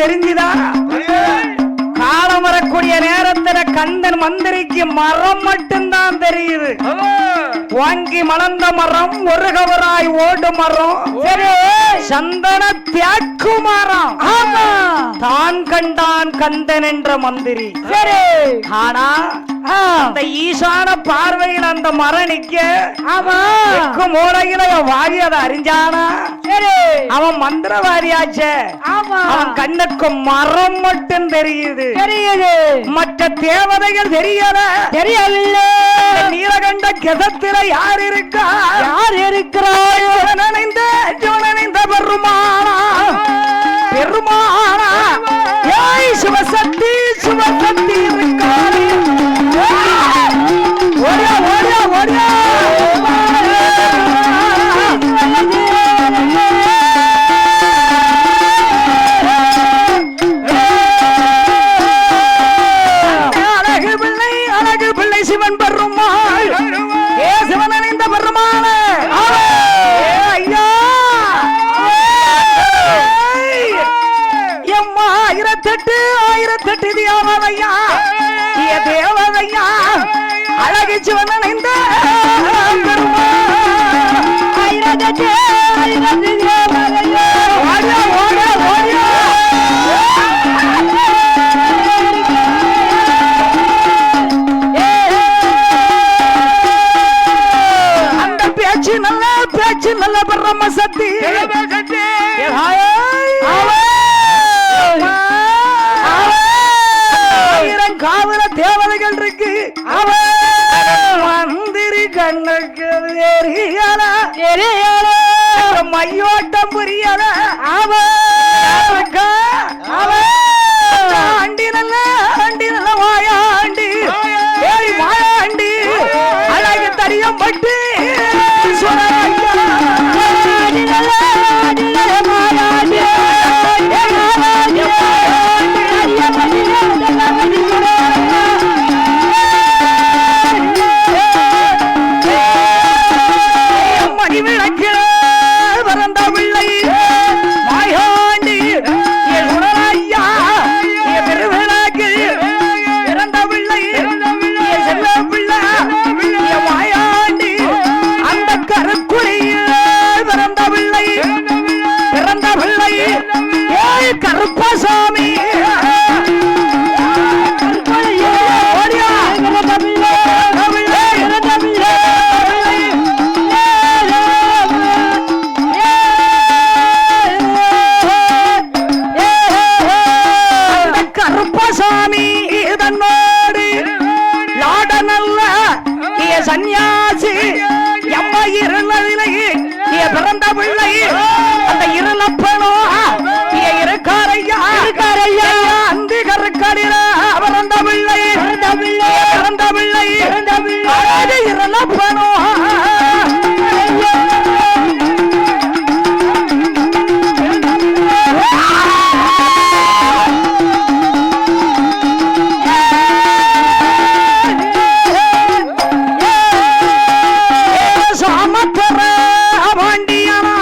தெரிஞ்சுதா காலம் வரக்கூடிய நேரத்துல கந்தன் மந்திரிக்கு மரம் மட்டும்தான் தெரியுது. வாங்கி மலர்ந்த மரம் ஒரு கவராய் ஓடு மரம் சந்தன தியாக்கு மரம் தான் கண்டான் கந்தன் என்ற மந்திரி. ஆனா அந்த ஈசான பார்வையில் அந்த மரம் நிக்க மூளையில வாரியதை அறிஞ்சானா அவன் மந்திரவாதியாச்சே. அவன் கண்ணுக்கு மரம் மட்டும் தெரியுது. மற்ற தேவதைகள் தெரியவில்லை. நீலகண்ட கிதத்தில யார் இருக்கா? யார் இருக்கிறாய்? நினைந்த பெருமானா பெருமானா ஏய் சிவசக்தி சிவசக்தி இருக்காரு. ஓடியா ஓடியா ஓடியா அழகு பிள்ளை சிவன் பெருமாள். ஏ சிவன் அணிந்த பெருமாள் ஐயா எம்மா 1008 தேவதையா தேவதையா அழகு சிவன் அணிந்த அந்த பேச்சு நல்ல பிரம்ம சக்தி காவல தேவதைகள் இருக்கு. மந்திரி கண்ணுக்கு மையோட்டம் புரியல. ஆண்டி நல்ல வாயாண்டி மாயாண்டி அழகு தரியம் பட்டு கருப்பசாமி கருப்பசாமி தன்னோடு லாட நல்ல சன்னியாசி எம்மா இருளவிலை பிறந்த பிள்ளை அந்த இருளப்பனோ இருக்காரையா அந்த கருக்கடில பிறந்த பிள்ளை பிறந்த பிள்ளை இருளப்பனோ சாமத்தர பாண்டியனா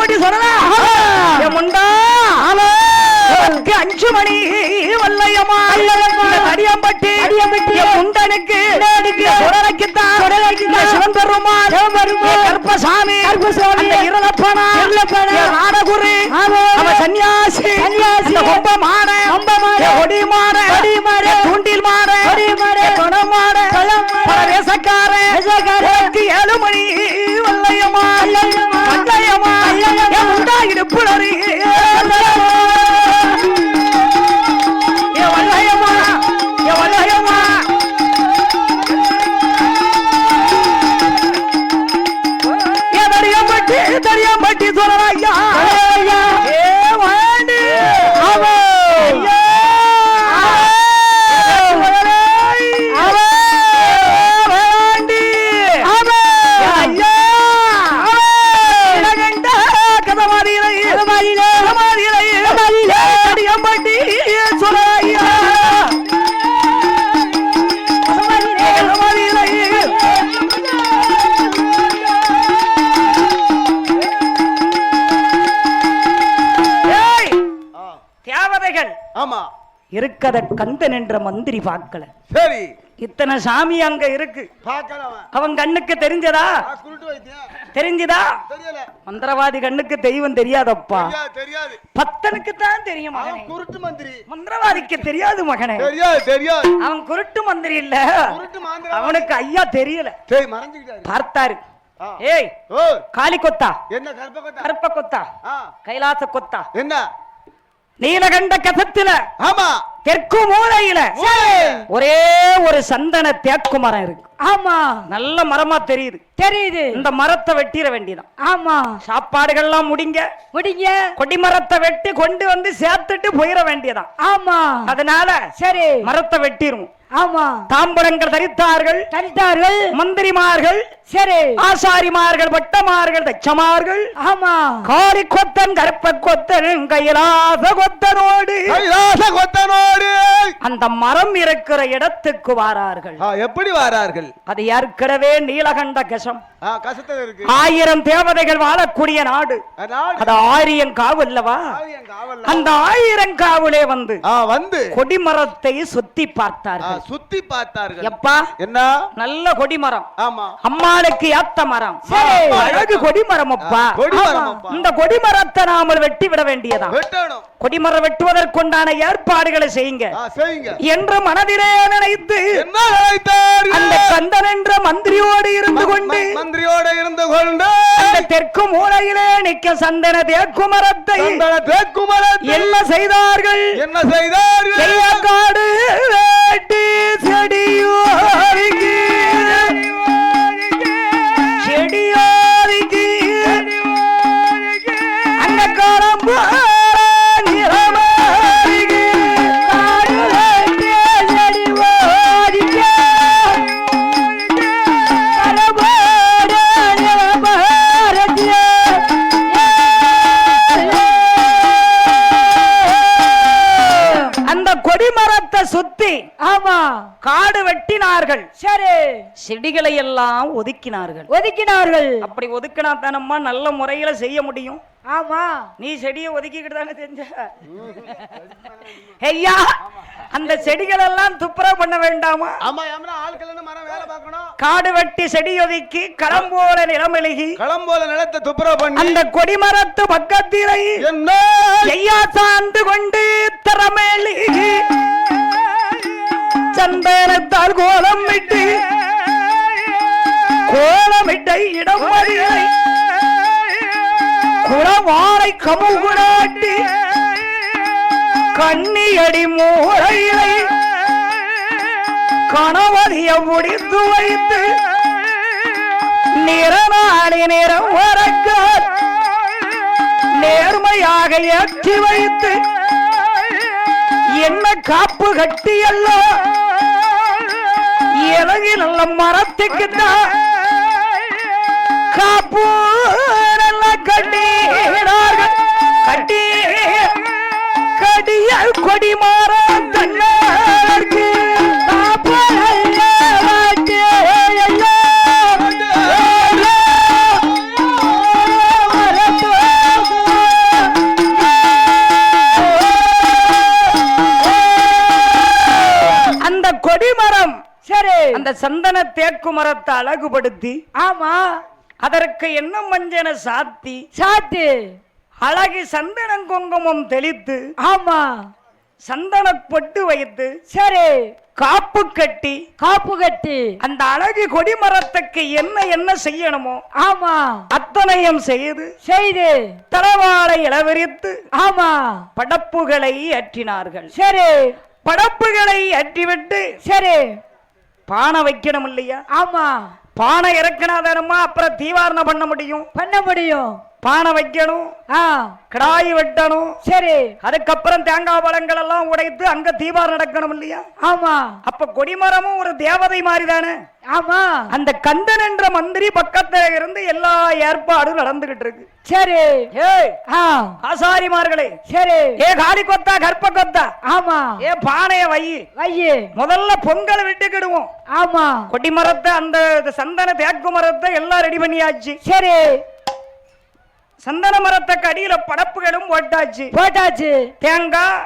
தடியம்பட்டி சொல்லலாம் முண்டா 5 மணி வல்லையம்மா தடியம்பட்டி முண்டனுக்கு சிவன் பெருமாள் கருப்பசாமி இருளப்பனா நாடகுரு அவன் சன்னியாசி கொம்ப மாட கொடி மாட தூண்டில் மாட குணம் மாட வேசக்கார 7 மணி வல்லையம்மா வல்லையம்மா முண்டா இடுப்புடறி தடியம்பட்டி சொல்லலையா தடியம்பட்டி சொல்லலையா ஆமா இருக்கத கந்தன் என்ற மந்திரி பார்க்கல. சரி இத்தனை சாமி அங்க இருக்கு பார்க்கலாம். அவன் கண்ணுக்கு தெரிஞ்சதா? தெரிஞ்சதா? மந்திரவாதி கண்ணுக்கு தெய்வம் தெரியாதப்பா. தெரியாது. பக்தனுக்கு தான் தெரியும் மகனே. குருட்டு மந்திரி. மந்திரவாதிக்கு தெரியாது மகனே. தெரியாது. அவன் குருட்டு மந்திரி இல்ல. அவனுக்கு ஐயா தெரியல. சரி மறந்துட்டாரு. பார்த்தாரு. ஏய் காளி கொத்தா என்ன கருப்ப கொத்தா கைலாச கொத்தா என்ன நீலகண்ட கசத்துல ஆமா தெற்கு மூலையில ஒரே ஒரு சந்தன தேக்கு மரம் இருக்கு. ஆமா நல்ல மரமா தெரியுது. இந்த மரத்தை வெட்டிட வேண்டியதான். ஆமா சாப்பாடுகள்லாம் முடிங்க கொடிமரத்தை வெட்டி கொண்டு வந்து சேர்த்துட்டு போயிட வேண்டியதான். ஆமா அதனால சரி மரத்தை வெட்டிரும். ஆமா தாம்பரங்கள் தரித்தார்கள் மந்திரிமார்கள் சரி ஆசாரிமார்கள் பட்டமார்கள் தச்சமார்கள் ஆமா காளி கொத்தன் கருப்ப கொத்தன் கைலாச கொத்தனோடு அந்த மரம் இருக்கிற இடத்துக்கு வாரார்கள். எப்படி வாரார்கள்? அது ஏற்கனவே நீலகண்ட கசம் கசத்துல இருக்கு. 1000 தேவதைகள் வாழக்கூடிய நாடு. அது ஆரியங்காவு அல்லவா? அந்த ஆயிரங்காவிலே வந்து கொடிமரத்தை சுத்தி பார்த்தார்கள். எப்பா என்ன நல்ல கொடிமரம். ஆமா அம்மாளுக்கு ஏத்த மரம். அழகு கொடிமரம் அப்பா. இந்த கொடிமரத்தை நாம வெட்டி விட வேண்டியதான். கொடிமரம் வெட்டுவதற்குண்டான ஏற்பாடுகளை செய்யுங்க என்று மனதிலே நினைத்து அந்த கந்தன் என்ற மந்திரியோடு இருந்து கொண்டு அந்த தெற்கு மூலையிலே நிக்க சந்தன தேக்குமரத்தை என்ன செய்தார்கள்? காடு வேட்டி செடியோரிக்கு அந்த காலம்பு கொடிமரத்தை சுத்தி ஆமா காடு வெட்டினார்கள். சரி செடிகளை எல்லாம் ஒதுக்கினார்கள். அப்படி ஒதுக்கினா தானம்மா நல்ல முறையில செய்ய முடியும். ஆமா நீ செடியை ஒதுக்கிக்கிட்டு தானே செஞ்ச. ஐயா அந்த செடிகள் எல்லாம் துப்புரவு பண்ண வேண்டாமா? காடு வெட்டி செடி ஒதுக்கி களம் போல நிலமெழுகி நிலத்தை துப்புரவு பண்ணி அந்த கொடிமரத்து பக்கத்திலே ஐயா சார்ந்து கொண்டு திறமேலி சந்தனத்தால் கோலமிட்டு இடம் மறியலை குளவாரை கமுகுடாட்டி கண்ணியடி மூளையிலை கணவதிய முடித்து வைத்து நிறநாளி நிறம் வரக்க நேர்மையாக ஏற்றி வைத்து என்ன காப்பு கட்டியல்ல இறங்கி நல்ல மரத்துக்குத்தான் காப்பு நல்ல கட்டினார்கள். கட்டி கடிய கொடிமாற தன்னாருக்கு காப்பு சந்தன தேக்கு மரத்தை அழகுபடுத்தி, ஆமா, அதற்கு என்ன மஞ்சன சாத்தி சாத்து அழகி சந்தனம் குங்குமம் தெளித்து, ஆமா, சந்தன பொட்டு வைத்து, சரி, காப்பு கட்டி, காப்பு கட்டி அந்த அழகு கொடிமரத்துக்கு என்ன என்ன செய்யணுமோ ஆமா அத்தனையும் செய்து செய்து தலவாளை இளவரித்து, ஆமா, படப்புகளை ஏற்றினார்கள். சரி, படப்புகளை ஏற்றிவிட்டு சரி, பானை வைக்கணும் இல்லையா? ஆமா, பானை இறக்கினாதானமா அப்புறம் தீவாரணம் பண்ண முடியும். பண்ண முடியும். பானை வைக்கணும், கடாய் வெட்டணும், சரி, அதுக்கப்புறம் தேங்காய் பழங்கள் எல்லாம் உடைத்து அங்க தீபாரம் நடக்கணும் இல்லையா? ஆமா. அப்ப கொடிமரமும் ஒரு தேவதை மாதிரி தானே. ஆமா. அந்த கந்தன் என்ற மந்திரி பக்கத்துல இருந்து எல்லா ஏற்பாடும் நடந்துகிட்டு இருக்கு. சரி, ஆசாரிமார்களே, சரி, ஏ காளி கொத்தா கற்ப கொத்தா, ஆமா, ஏ பானைய வை, முதல்ல பொங்கல் விட்டுக்கிடுவோம். ஆமா, கொடிமரத்தை அந்த சந்தன தேக்கு மரத்தை எல்லாம் ரெடி பண்ணியாச்சு. சரி, சந்தன மரத்துக்கு அடியில படப்புகளும் போட்டாச்சு. தேங்காய்,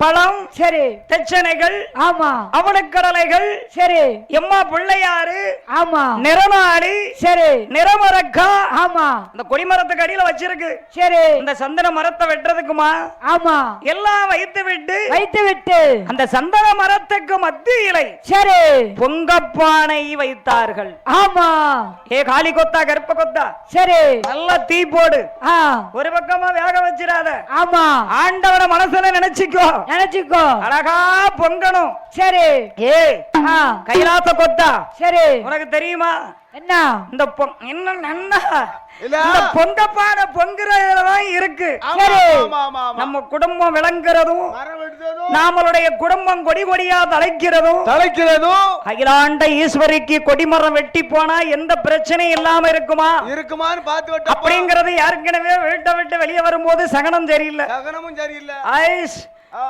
பழம், சரி, தெச்சனைகள், ஆமா, அவனுக்கடலைகள், சரி, எம்மா பிள்ளையாரு, ஆமா, நிறமாடி, சரி, நிறமரக்கா, ஆமா, இந்த கொடிமரத்துக்கு அடியில வச்சிருக்கு. சரி, இந்த சந்தன மரத்தை வெட்டுறதுக்குமா, ஆமா, எல்லாம் வைத்து விட்டு அந்த சந்தன மரத்துக்கு மத்தியிலை, சரி, பொங்கப்பானை வைத்தார்கள். ஆமா. ஏ காளி கொத்தா கற்ப கொத்தா, சரி, நல்ல தீ போடு, ஒரு பக்கமா வேக வச்சிடாத. ஆமா, ஆண்டவன மனசுல நினைச்சுக்கோ, அழகா பொங்கணும். சரி, ஏ கைலாச கொத்தா, சரி, உனக்கு தெரியுமா என்ன இந்த பொங்கப்பான பொங்குறதுலதான் இருக்கு. நம்ம குடும்பம் விளங்குறதும், நம்மளுடைய குடும்பம் கொடி கொடியா தலைக்கிறதும் அகிலாண்ட ஈஸ்வரிக்கு கொடிமரம் வெட்டி போனா எந்த பிரச்சனையும் இல்லாம இருக்குமான்னு பார்த்து அப்படிங்கறது ஏற்கனவே வீட்டை விட்டு வெளியே வரும்போது சகனம் சரியில்லை.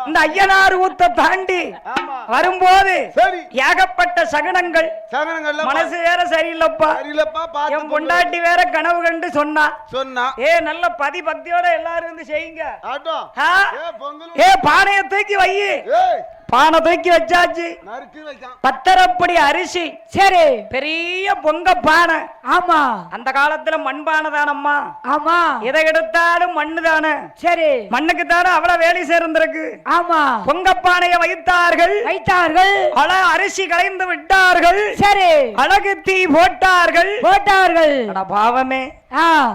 இந்த ஐயனார் ஊத்த தாண்டி வரும்போது ஏகப்பட்ட சகனங்கள், மனசு வேற சரியில்லப்பா. என் பொண்டாட்டி வேற கனவு கண்டு சொன்னா, ஏ நல்ல பதி பக்தியோட எல்லாரும் வந்து செய்யுங்க. ஏ பானைய தூக்கி வை, பானை தூக்கி வச்சாச்சு. பத்தரப்படி அரிசி, சரி, பெரிய பொங்க பானை. ஆமா, அந்த காலத்துல மண்பானை தானம்மா. ஆமா, எதை எடுத்தாலும் மண்ணு தானே. சரி, மண்ணுக்கு தானே அவ்வளவு வேலை சேர்ந்திருக்கு. ஆமா, பொங்க பானையை வைத்தார்கள். பல அரிசி கலைந்து விட்டார்கள். சரி, அழகு தீ போட்டார்கள். பாவமே,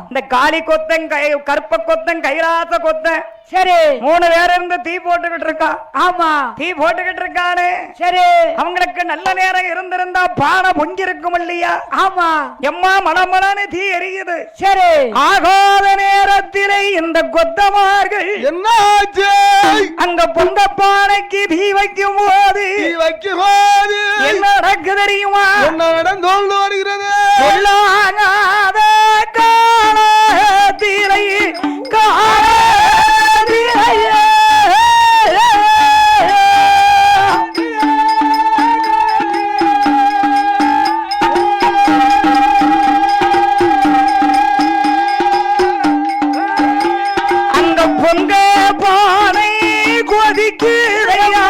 இந்த காளி கொத்தன், கற்ப கொத்தன், கைலாச கொத்தன், சரி, 3 பேர் இருந்து தீ போட்டுக்கிட்டு இருக்கான். ஆமா, தீ போட்டுக்கிட்டு இருக்கானே. சரி, அவங்களுக்கு நல்ல நேரம் இருந்திருந்தா பானை பொங்கி இருக்கும் இல்லையா? ஆமா, எம்மா மனமனு தீ எரியுது. சரி, ஆகாத நேரத்திலே இந்த கொத்தமார்கள் என்னாச்சு அங்க பொங்க பானைக்கு தீ வைக்கும் போது என்ன நடக்கு தெரியுமா? என்ன நடந்து வருகிறது? சொல்லாத காலத்திலே அங்க பொங்க பானை கொதிக்குதையா,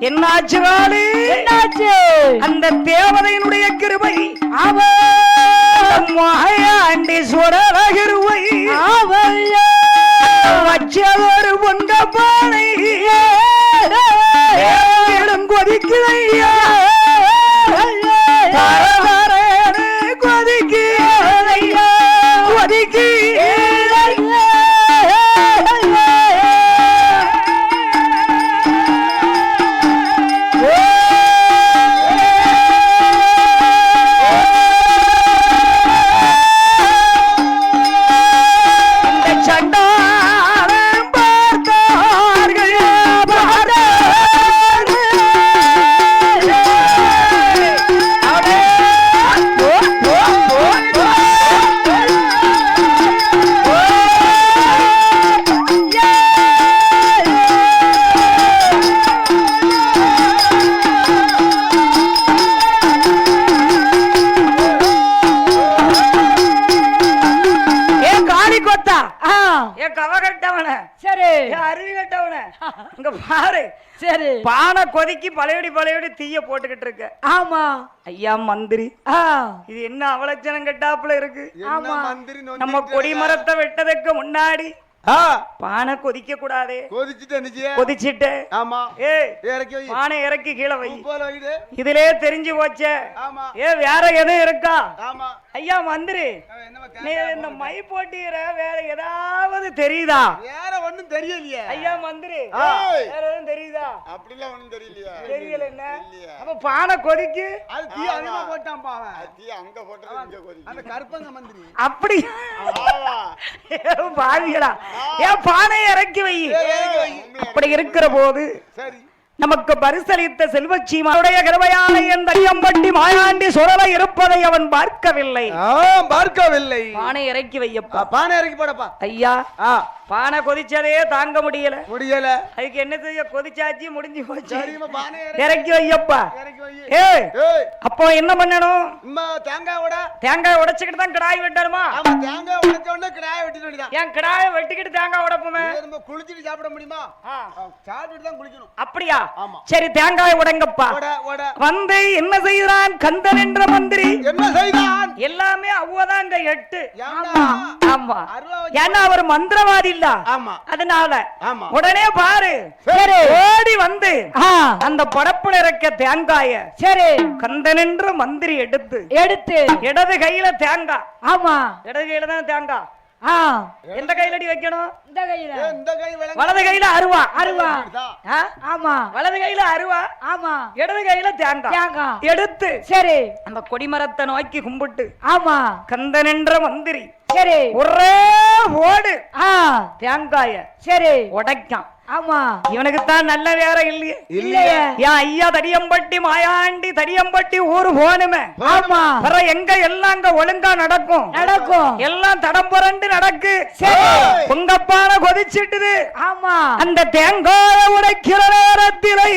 என்னாச்சு? அந்த தேவதையினுடைய கிருபை, மாயாண்டீஸ்வரர் கிருபை, வச்சதொரு பொங்க பானை கொதிக்குதையா, கொதிக்கு பார்த்தார்கள் கவகட்டவன சரி அருவி கட்டவன இங்க பாரு. சரி பானை கொதிக்கி பழையபடி தீய போட்டுக்கிட்டு இருக்க. ஆமா ஐயா மந்திரி, ஆ இது என்ன அவலட்சணம் கட்டாப்புல இருக்கு? ஆமா மந்திரி நம்ம கொடி மரத்தை வெட்டதுக்கு முன்னாடி பானை கொதிக்க கூடாதே. கொதிச்சுட்டு ஆமா ஏய் இறக்கி வை. பானை இறக்கி கீழே வை. போல வைடு. இதுலயே தெரிஞ்சு போச்சே. ஆமா வேற எதுவும் இருக்கா? ஆமா ஐயா மந்திரி, என்னமா நீ இந்த மை போட்டிக்கிற வேற ஏதாவது தெரியுதா? வேற ஒண்ணும் தெரியலையே. ஐயா மந்திரி, வேற எதுவும் தெரியுதா? அப்படிலாம் ஒண்ணும் தெரியலையே. தெரியல என்ன? அப்ப பானை கொதிக்கு. அது தீ அதிகமா போட்டான் பாவன். அது தீ அங்க போட்டது இங்க கொதிக்கு. அந்த கருப்பங்க மந்திரி. அப்படி பாவிகளா? ஏன் பானை இறக்கி வை. அப்படி இருக்கிற போது சரி நமக்கு பரிசளித்த செல்வச்சீமாவுடைய கிருபையாலே என் தடியம்பட்டி மாயாண்டி சுரலை இருப்பதை அவன் பார்க்கவில்லை. பார்க்கவில்லை. பானை இறக்கி வையப்பா. பானை இறக்கி போடப்பா. ஐயா பானை கொதிச்சதே தாங்க முடியல. அதுக்கு என்ன செய்ய? கொதிச்சாச்சு, முடிஞ்சு போச்சு. இறக்கி வையப்பா. ஏய் அப்போ என்ன பண்ணணும்? தேங்காய் உடைச்சுக்கிட்டு தான் கிடாய் வெட்டணுமா? தேங்காய் உடைச்ச உடனே கிடாய் வெட்டிட்டு. ஏன் கிடாயை வெட்டிக்கிட்டு தேங்காய் உடைப்புமே? குளிச்சுட்டு சாப்பிட முடியுமா? சாப்பிட்டுட்டு தான் குளிக்கணும். அப்படியா? சரி தேங்காய் உடைங்கப்பா. வந்து என்ன செய்தான் கந்தன் என்ற மந்திரி? என்ன செய்தான்? எல்லாமே அவ்வளவுதான் 8. ஆமா, ஏன்னா அவர் மந்திரவாதி இல்ல. அதனால உடனே பாரு ஓடி வந்து அந்த படப்புல இருக்க தேங்காய சரி கந்தன் என்ற மந்திரி எடுத்து இடது கையில தேங்காய். ஆமா, இடது கையில தான் தேங்காய். எந்த கையில அடி வைக்கணும்? இந்த கையில. வலது கையில அருவா. ஆமா, வலது கையில அருவா. ஆமா, இடது கையில தேங்காய் எடுத்து சரி அந்த கொடிமரத்தை நோக்கி கும்பிட்டு ஆமா கந்தன் என்ற மந்திரி சரி ஒரே ஓடு தேங்காய சரி உடைக்கான். ஆமா, இவனுக்கு தான் நல்ல வேற இல்லையே. இல்லையே. என் ஐயா தடியம்பட்டி மாயாண்டி தடியம்பட்டி ஊரு போனுமே. ஆமா, எங்க எல்லாம் அங்க ஒழுங்கா நடக்கும். எல்லாம் தடம் புரண்டு நடக்கு. பொங்கப்பான கொதிச்சிட்டுது. ஆமா, அந்த தேங்காய உடைக்கிற நேரத்திலே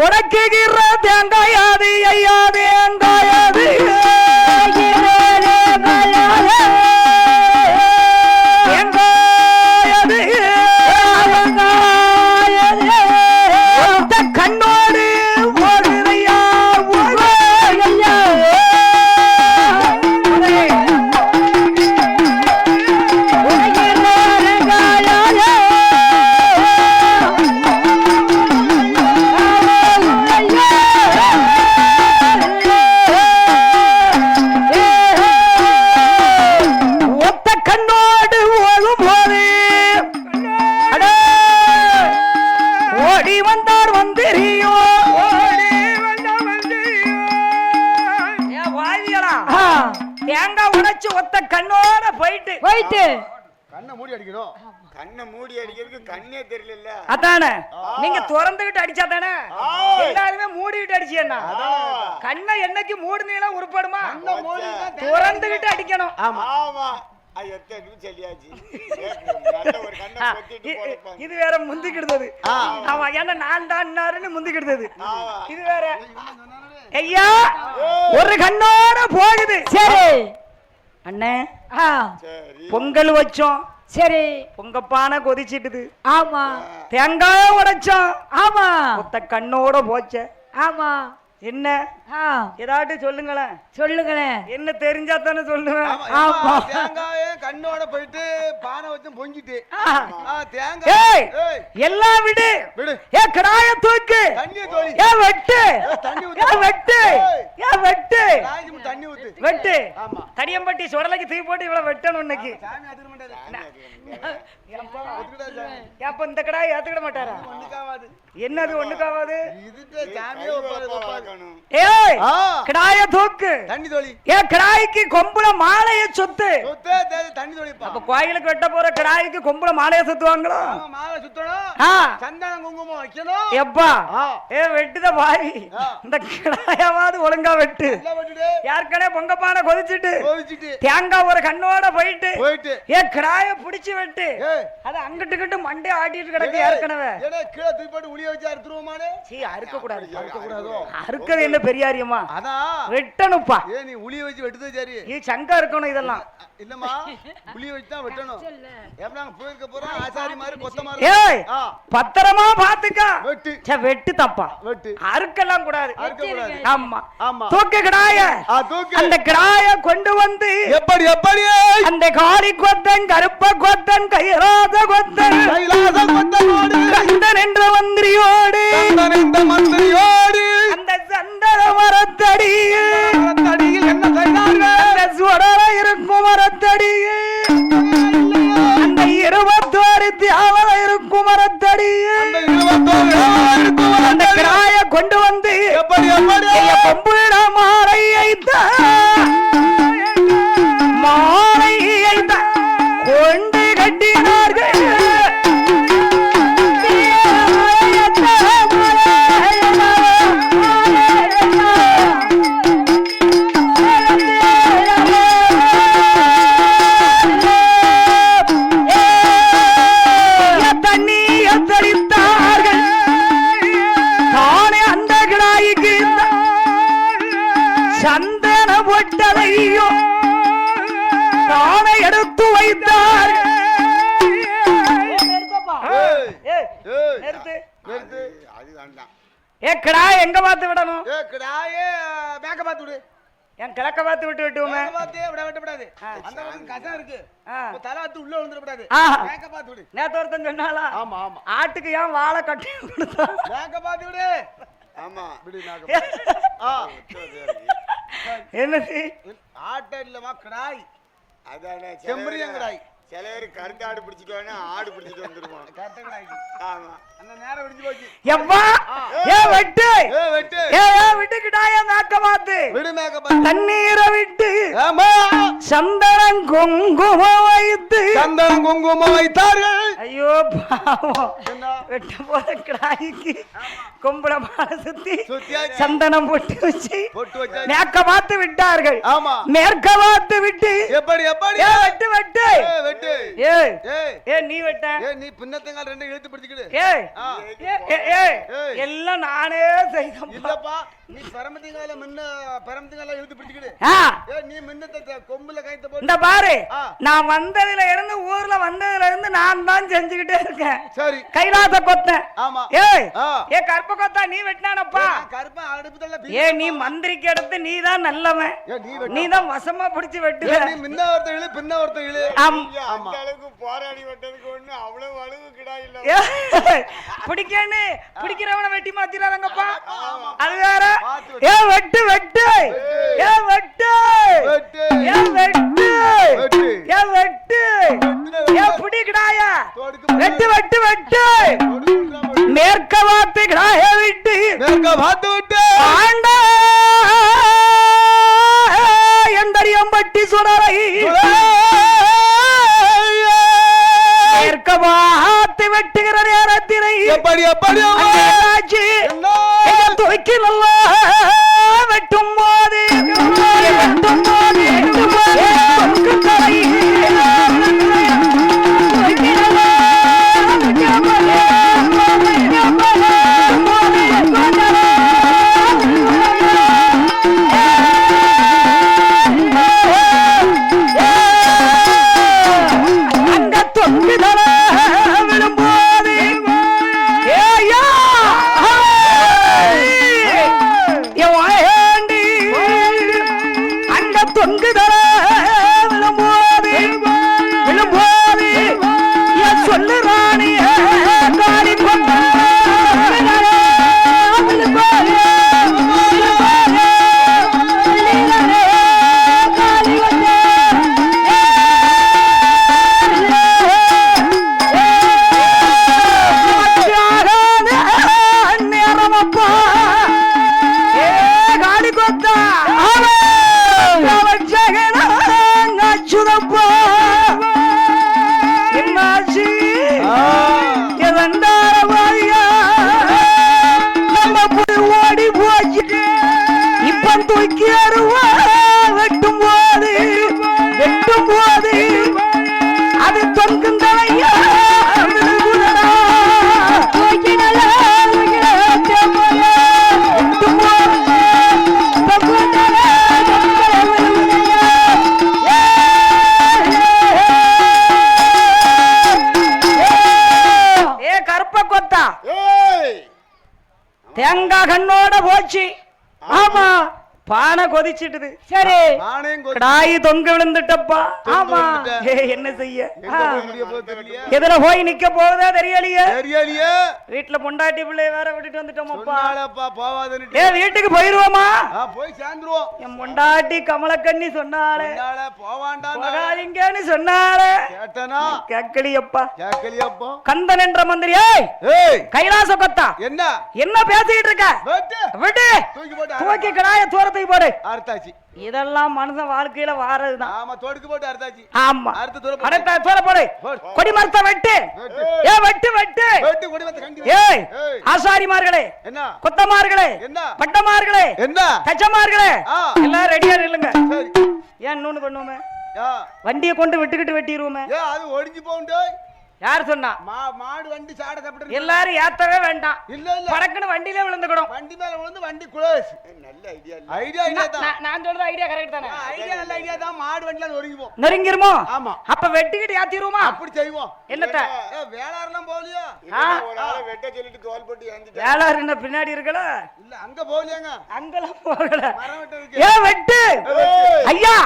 உடைக்குகிற தேங்காயாது ஐயா தேங்காயாது கண்ணோடு ஓடுதையா ஒத்த கண்ணோடு ஓடும் போது ஓடி வந்தார் மந்திரியோ. தேங்காய் உடைச்சு ஒத்த கண்ணோட போயிட்டு கண்ணை மூடி அடிக்கணும். கண்ணை மூடி அடிக்கிறதுக்கு கண்ணே தெரியல. அதானே நீங்க திறந்துகிட்டு அடிச்சா தானே? எல்லாருமே மூடிட்டு அடிச்சீங்கன்னா கண்ணை என்னைக்கு மூடுனீங்களா உருப்படுமா? திறந்துகிட்டு அடிக்கணும். ஆமா, இது வேற முந்திக்கிடுது. ஆமா, ஏன்னா நான் தான் முந்திக்கிடுது. இது வேற. ஐயா ஒரு கண்ணோட போகுது. சரி அண்ணே பொங்கல் வச்சோம். சரி பொங்கப்பான கொதிச்சிட்டுது. ஆமா, தேங்காய் உடைச்சோம். ஆமா, ஒத்த கண்ணோட போச்ச. ஆமா, என்ன ஏதாட்டு சொல்லுங்களேன். என்ன தெரிஞ்சா தானே சொல்லுவேன். கண்ணோட போயிட்டு பானை வச்சு பொங்கிட்டு எல்லாம் விடு. ஏ கிடாய தூக்கு. வெட்டு தடியம்பட்டி சுடலைக்கு தூக்கி போட்டு இவ்வளவு வெட்டணும் இன்னைக்கு. இந்த கடாயை ஏத்துக்கிட மாட்டாரா? என்னது ஒண்ணுக்காவாது? கிடாய தூக்கு. கிடாய்க்கு கொம்புல மாலைய சொத்து. அப்ப கோயிலுக்கு வெட்ட போற கிடாய்க்கு கொம்புல மாலைய சுத்துவாங்களோ? சந்தனம் குங்குமம் வைக்கணும். எப்பா வெட்டுத பாரி இந்த கிடாயாவது ஒழுங்கா வெட்டு. ஏற்கனவே பொங்கப்பானை கொதிச்சுட்டு தேங்காய் ஒரு கண்ணோட போயிட்டு கிடாய பிடிச்சு வெட்டு அது அங்கிட்டு மண்டே ஆட்டிட்டு கிடக்கு ஏற்கனவே கீழே தூக்கி போட்டு உளிய வச்சு அறுத்துருவோமானே அறுக்க கூடாது அறுக்கிறது என்ன பெரியாரியமா அதான் வெட்டணுப்பா நீ உளிய வச்சு வெட்டுது சரி சங்கா இருக்கணும் இதெல்லாம் இல்லம்மா புளிய வச்சு தான் வெட்டணும். எப்ப போயிருக்க போறோம் ஆசாரி மாதிரி கொத்த மாதிரி பத்திரமா பாத்துக்க. வெட்டு வெட்டு தப்பா வெட்டு அறுக்கலாம் கூடாது. ஆமா ஆமா தூக்கு கிடாய அந்த கிடாய கொண்டு வந்து எப்படி எப்படி அந்த காளி கொத்தன் கருப்ப கொத்தன் கைலாச கொத்தன் கந்தன் என்ற மந்திரியோடு அந்த சந்தன மரத்தடியில் என்ன செய்தார்கள் சுடர இருக்கும் மரத்தடியில் அந்த 21 தியாவல இருக்கும் மரத்தடியில் அந்த கிராய கொண்டு வந்து கொம்புட மாலை கொண்டு கட்டினார்கள். சந்தன பொட்டதையோ தானை எடுத்து வைத்தார். எங்க பார்த்து விடணும்? மேக்க பார்த்து விடு. என் கிழக்க பார்த்து விட்டு விட்டுவோமே. விடக்கூடாது. அந்த கசம் இருக்கு. தலை வந்து உள்ள விழுந்துடக்கூடாது. மேக்க பார்த்து விடு. நேத்து ஒருத்தன் சொன்னாலா? ஆமா ஆமா. ஆட்டுக்கு ஏன் வாழை கட்டி கொடுத்தா? மேக்க பார்த்து விடு. ஆமா விடு மேக்க. என்னது? ஆட்ட இல்லமா கிடாய். அதானே செம்பரியம் கிடாய். சில பேர் கருத்து ஆடு பிடிச்சிட்டு ஆடு பிடிச்சிட்டு வந்துருவான். கரெக்டா கிடாய். ஆமா அந்த நேரம் விடிஞ்சு போச்சு. எவ்வா வெட்டு வெட்டு விட்டு கிடாய மேக்க பார்த்து விடு மேக்க பார்த்து தண்ணீரை விட்டு ஆமா சந்தனம் குங்குமம் வைத்து சந்தனம் குங்குமம் வைத்தார்கள். ஐயோ பாவம் வெட்ட போற கிடாய்க்கு கொம்புல மாலை சுத்தி சந்தனம் போட்டு வச்சு மேற்க பார்த்து விட்டார்கள். ஆமா மேற்க பார்த்து விட்டு எப்படி எப்படி வெட்டு வெட்டு வெட்டு நீ வெட்ட நீ பின்னத்தங்கால் ரெண்டு இழுத்து பிடிச்சிக்கிடு. எல்லாம் நானே செய்தேன். இல்லப்பா நீ பரமத்திங்கால பரமத்திங்கால இழுத்து பிடிச்சிக்கிடு. நீ மின்னத்தை கொம்புல கைத்த போட்டு இந்த பாரு நான் வந்ததுல இருந்து ஊர்ல வந்ததுல இருந்து நான் தான் செஞ்சுக்கிட்டே இருக்கேன். சரி கைலாச கொத்தன். ஆமா கற்ப கொத்தா நீ வெட்டினானப்பா. கற்ப அடுப்புதல்ல நீ மந்திரிக்கு எடுத்து நீ தான் நல்லவன். நீ தான் வசமா பிடிச்சு வெட்டுவ. நீ முன்ன ஒருத்த இழு பின்ன ஒருத்த இழு. அந்த அளவுக்கு போராடி வெட்டதுக்கு ஒண்ணு அவ்வளவு அளவு கிடா இல்ல. பிடிக்கிறவனை வெட்டி மாத்திராதங்கப்பா. அது வேற. வெட்டு வெட்டு வெட்டு வெட்டு வெட்டு பிடிக்கிறாயா வெட்டு வெட்டு வெட்டு மேற்க பார்த்து கிடாய விட்டு மேற்க பார்த்து விட்டு ஆண்டா எந்தரியம்பட்டி சுடரை மேற்க பார்த்து வெட்டுகிற நேரத்தினை எப்படி எப்படி தூக்கி நல்லா வெட்டும் போது வெட்டும் போது அங்க தொங்குதல விழும்போது அங்க தொங்குதல விழும்போது விழும்போது சொல்லு ராணிய காலி கொண்ட மான கொதிச்சிட்டுது. சரி கடாயி தொங்க விழுந்துட்டப்பா. ஆமா என்ன செய்ய, எதுல போய் நிக்க போகுதா தெரியலையே. வீட்டுல பொண்டாட்டி பிள்ளை வேற விட்டுட்டு வந்துட்டோமப்பா. வீட்டுக்கு போயிருவோமா? போய் சேர்ந்துருவோம். என் பொண்டாட்டி கமலக்கண்ணி சொன்னாலே போகாதீங்கன்னு சொன்னாலே கேட்கலியப்பா. கந்தன் என்ற மந்திரியே கைலாச கொத்தா என்ன என்ன பேசிட்டு இருக்க? விட்டு தூக்கி கடாய தூரத்துக்கு போடு. அர்த்தாச்சி இதெல்லாம் மனுஷன் வாழ்க்கையில வாரதுதான். ஆமா தோடுக்கு போட்டு அர்த்தாச்சி. ஆமா அடுத்த தூர போடு. கொடி மரத்தை வெட்டு. ஏ வெட்டு வெட்டு வெட்டு கொடி மரத்தை கண்டி. ஏய் ஆசாரிமார்களே என்ன, கொத்தமார்களே என்ன, பட்டமார்களே என்ன, தச்சமார்களே எல்லாம் ரெடியா நில்லுங்க. ஏன் இன்னொன்னு பண்ணுவோமே, வண்டியை கொண்டு விட்டுக்கிட்டு வெட்டிடுவோமே. அது ஒடிஞ்சு போகுது. யார் சொன்னா? மாடு வண்டி சாட சாப்பிட்டு எல்லாரும் ஏத்தவே வேண்டாம். இல்ல இல்ல பறக்குன்னு வண்டியில விழுந்துக்கணும். வண்டி மேல விழுந்து வண்டி குளோஸ். நல்ல ஐடியா இல்ல. ஐடியா தான் நான் சொல்ற ஐடியா கரெக்ட் தானே? ஐடியா நல்ல ஐடியா தான். மாடு வண்டில நொறுங்கிவோம். நொறுங்கிருமோ? ஆமா. அப்ப வெட்டிக்கிட்டு ஏத்திடுவோமா? அப்படி செய்வோம். என்னத்த வேளாரெல்லாம் போலியா? ஒரு ஆளை வெட்ட சொல்லிட்டு தோல் போட்டு ஏந்திட்டு வேளார் என்ன பின்னாடி இருக்கல? இல்ல அங்க போலியாங்க. அங்கலாம் போகல. மரம் வெட்டதுக்கு. ஏ வெட்டு. ஐயா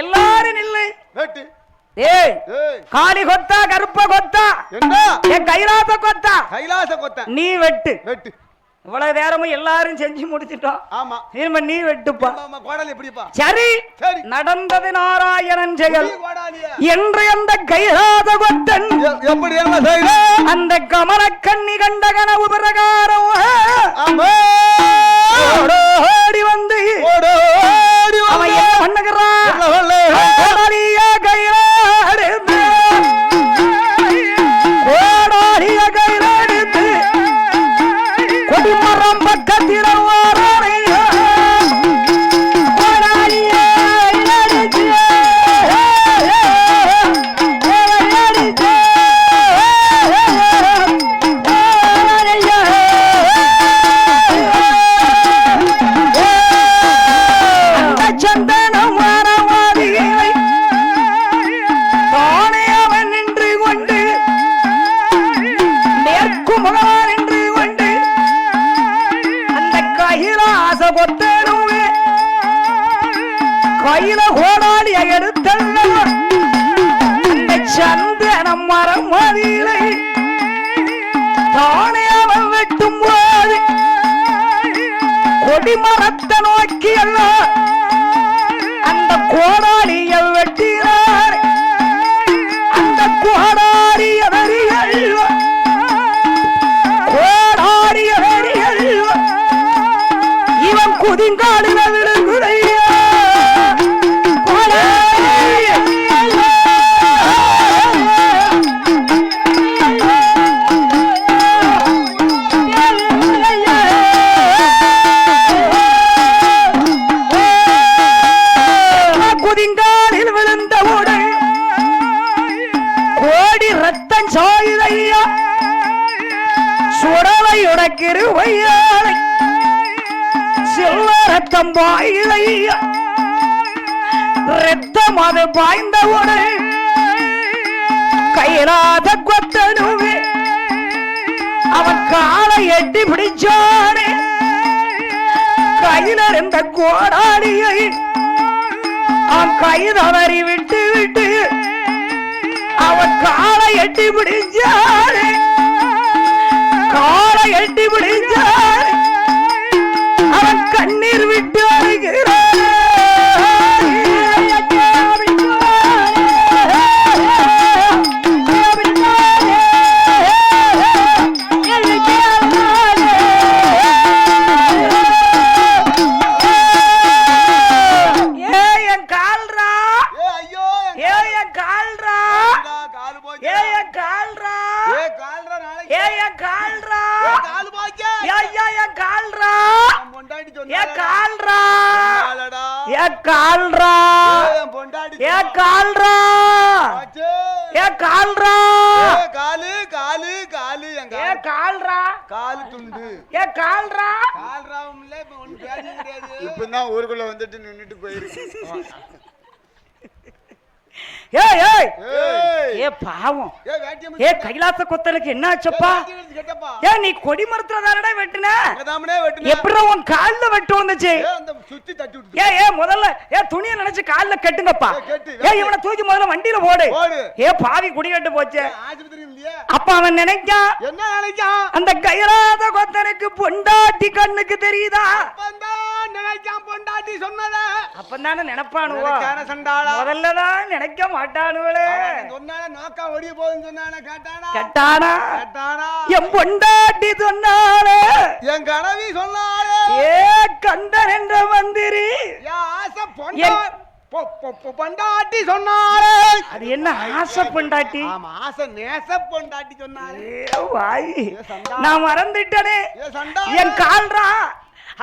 எல்லாரும் நில்லு. வெட்டு. ஏய் காளி கொத்தா கருப்ப கொத்தா என்ன ஏ கைலாச கொத்தா கைலாச கொத்தா நீ வெட்டு வெட்டு. இவ்வளவு நேரமும் எல்லாரும் செஞ்சு முடிச்சிட்டோம். ஆமா இனிமே நீ வெட்டுப்பா. கோடாலி எப்படிப்பா? சரி நடந்தது நாராயணன் செயல் என்று அந்த கைலாச கொத்தன் எப்படி அந்த கமல கண்ணி கண்ட கனவு பிரகாரம் ஓடி வந்து அவன் என்ன பண்ணுகிறான்? கொடிமரம் பக்கத்தில் கையில ஓடாடி எடுத்தல்ல சந்தனம் மரம் மதிலை தானே அவன் வெட்டும் போது கொடிமரத்தை நோக்கி அல்ல அந்த கோடாலிய வெட்டினார். அந்த கோடாலிய வெறிகள் கோடாலிய வெறிகள் இவன் குதிங்காலில விழுங்குதையா. குதிங்காலில் விழுந்தவுடன் கோடி ரத்தம் சாயுதையா. சுடலை உடக்கிரு வையாளை செல்வ ரத்தம் பாயுதையா. ரத்தம் அது பாய்ந்தவுடன் கையிலாத கொத்தனுவே அவன் காலை எட்டி பிடிச்சானே. கையில இருந்த கோடாலியை அவன் கை தவறி விட்டு விட்டு அவன் காலை எட்டி பிடிச்சானே. காலை எட்டி பிடிச்சானே. அவன் கண்ணீர் விட்டு அழுகிறான். ஊருக்குள்ள வந்துட்டு நின்னுட்டு போயிருக்கு. ஏய் ஏய் ஏய் ஏ பாவம் ஏய் வேட்டியம் ஏ கைலாச கொத்தலுக்கு என்ன ஆச்சப்பா கேட்டப்பா ஏ நீ கொடி மரத்துல தானடா வெட்டுன அங்கதாமனே வெட்டுன எப்படிடா உன் கால்ல வெட்டு வந்துச்சு ஏய் அந்த சுத்தி தட்டி விட்டு ஏ முதல்ல துணியை நினைச்சு கால்ல கட்டுங்கப்பா கட்டு. இவனை தூக்கி முதல்ல வண்டியில போடு போடு. பாவி குடி கட்டு போச்சு ஆஸ்பத்திரி இல்லையா அப்ப அவன் நினைக்கான் என்ன நினைக்கான் அந்த கைலாத கொத்தனுக்கு பொண்டாட்டி கண்ணுக்கு தெரியுதா அப்பந்தான் நினைக்கான் பொண்டாட்டி சொன்னதே அப்பதானே நினைப்பானுவோ நினைக்கான சண்டாளா முதல்லதான் நினைக்க மாட்டானுவளே சொன்னானே நோக்கா ஓடிய போகுதுன்னு சொன்னானே கேட்டானா கட்டானா கேட்டானா என் பொண்டாட்டி சொன்னாலே என் கனவி சொன்னாலே ஏ கந்தன் என்ற மந்திரி என் ஆசை பொண்டாட்டி சொன்னாலே அது என்ன ஆசை பொண்டாட்டி ஆமா ஆசை நேச பொண்டாட்டி சொன்னாலே ஏ வாய் நான் மறந்துட்டனே ஏ சண்டா என் கால்ரா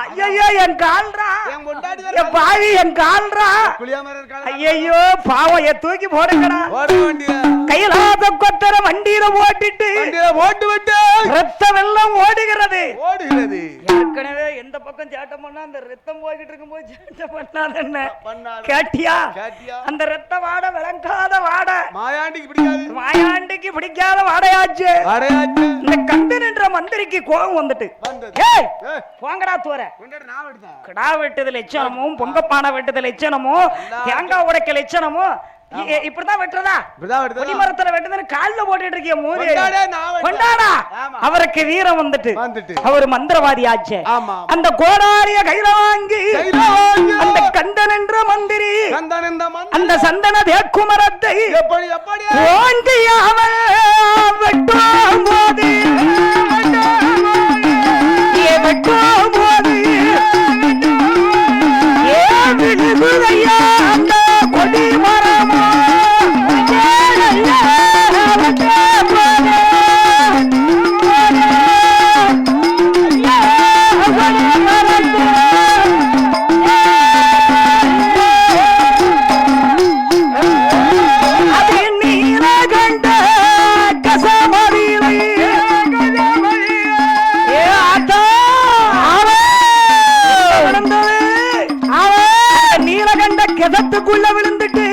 ஐயோ என் கால்ரா என் பொண்டாட்டி என் பாவி என் கால்ரா குளியாமர இருக்காளா ஐயோ பாவம் தூக்கி போடுங்கடா ஓட வேண்டிய கைலாத கொத்தர வண்டியில ஓட்டிட்டு வண்டியில ஓட்டு விட்டு ரத்த வெள்ளம் ஓடுகிறது ஓடுகிறது ஏற்கனவே எந்த பக்கம் சேட்டம் பண்ணா அந்த ரத்தம் போய்கிட்டு இருக்கும்போது சேட்டம் பண்ணாத என்ன பண்ணாத கேட்டியா கேட்டியா அந்த ரத்த வாடை விளங்காத வாடை மாயாண்டிக்கு பிடிக்காது மாயாண்டிக்கு பிடிக்காத வாடையாச்சு அடையாச்சு இந்த கந்தன் என்ற மந்திரிக்கு கோபம் வந்துட்டு வந்தது ஏய் ஏய் போங்கடா தூர கொண்டாடி நான் எடுத்தா கிடா வெட்டுது லட்சணமும் பொங்கப்பானை வெட்டுது லட்சணமும் தேங்காய் உடைக்க லட்சணமும் இப்படிதான் வெட்டுறதா இப்படிதான் எடுத்தா கொடிமரத்துல வெட்டுதுன்னு கால்ல போட்டுட்டு இருக்கிய மூதி கொண்டாடே நான் வெட்டுறேன். கொண்டாடா ஆமா. அவருக்கு வீரம் வந்துட்டு அவர் மந்திரவாதி ஆச்சு ஆமா அந்த கோடாரிய கையில வாங்கி கையில வாங்கி அந்த கந்தன் என்ற மந்திரி கந்தன் இந்த அந்த சந்தன தேக்குமரத்தை எப்படி எப்படி ஓங்கி அவன் வெட்டும் போது வெட்டும் போது விழுகுதையா அந்த கொடி மரமோ அது நீலகண்ட கசமதிலை ஏ ஆத்தா நீலகண்ட கிதத்துக்குள்ள விழுந்துட்டு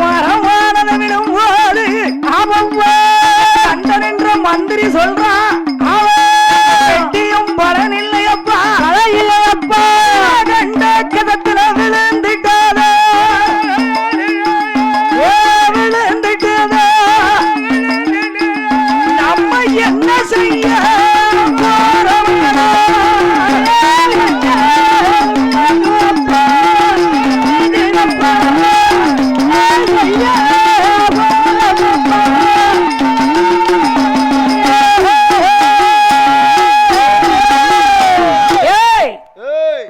மரமானத விழும் போது கந்தன் என்ற மந்திரி சொல்றான் வெட்டியும் பலன் இல்லையப்பா இல்லையப்பா கண்ட கிதத்துல விழுந்துட்டாத விழுந்துட்டாத நம்ம என்ன செய்ய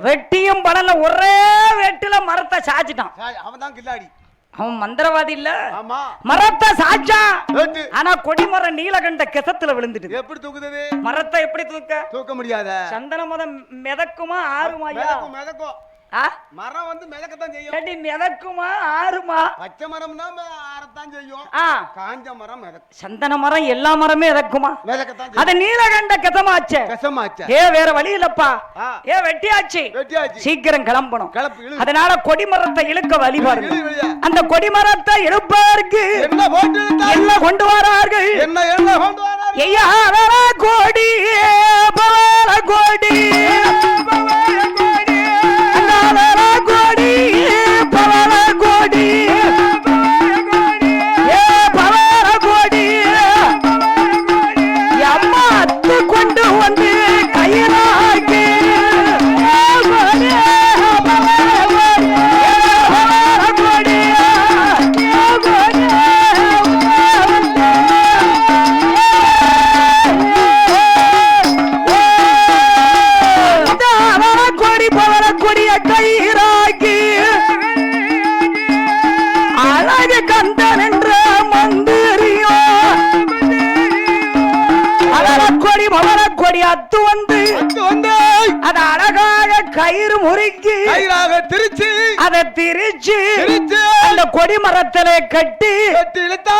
வெட்டியும் படல ஒரே வெட்டில மரத்தை சாச்சிட்டான் அவன் தான் கில்லாடி அவன் மந்திரவாதி இல்ல ஆமா மரத்தை சாச்சான் வெட்டு. ஆனா கொடிமரம் நீலகண்ட கிசத்துல விழுந்துட்டு எப்படி தூக்குது மரத்தை எப்படி தூக்க முடியாத சந்தன மதம் மிதக்குமா ஆறுமாயா மிதக்கும் மிதக்கும் ஆ? மரம் வந்து மிதக்கத்தான் செய்யும் கேட்டி மிதக்குமா ஆறுமா பச்சை மரம் தான் ஆறத்தான் செய்யும் ஆ காஞ்ச மரம் மிதக்கும் சந்தன மரம் எல்லா மரமே இறக்குமா மிதக்கத்தான் அது நீலகண்ட கதமாச்சே கசமாச்சா வேற வழி இல்லப்பா ஆ. வெட்டியாச்சு வெட்டியாச்சு சீக்கிரம் கிளம்பணும் கிளப்பு இழு அதனால கொடிமரத்தை இழுக்க வழி பாருங்க இழு வெளியா. அந்த கொடிமரத்தை இழுப்பதற்கு என்ன போட்டு இழுத்தா? என்ன கொண்டு வரார்கள் என்ன என்ன கொண்டு வராரு ஐயா கோடி பவர கோடி கோடி பவர கோடி பவர கோடி அம்மா அத்து கொண்டு வந்து கையிலாக்கி கொடி பவர கொடிய கையிலாக்கி அழகு கந்தன் என்ற மந்திரியோ அழக கொடி பவர கொடி அத்து வந்து அது அழகாக கயிறு முறுக்கி கயிறாக திருச்சி அதை திரிச்சு அந்த கொடிமரத்திலே கட்டி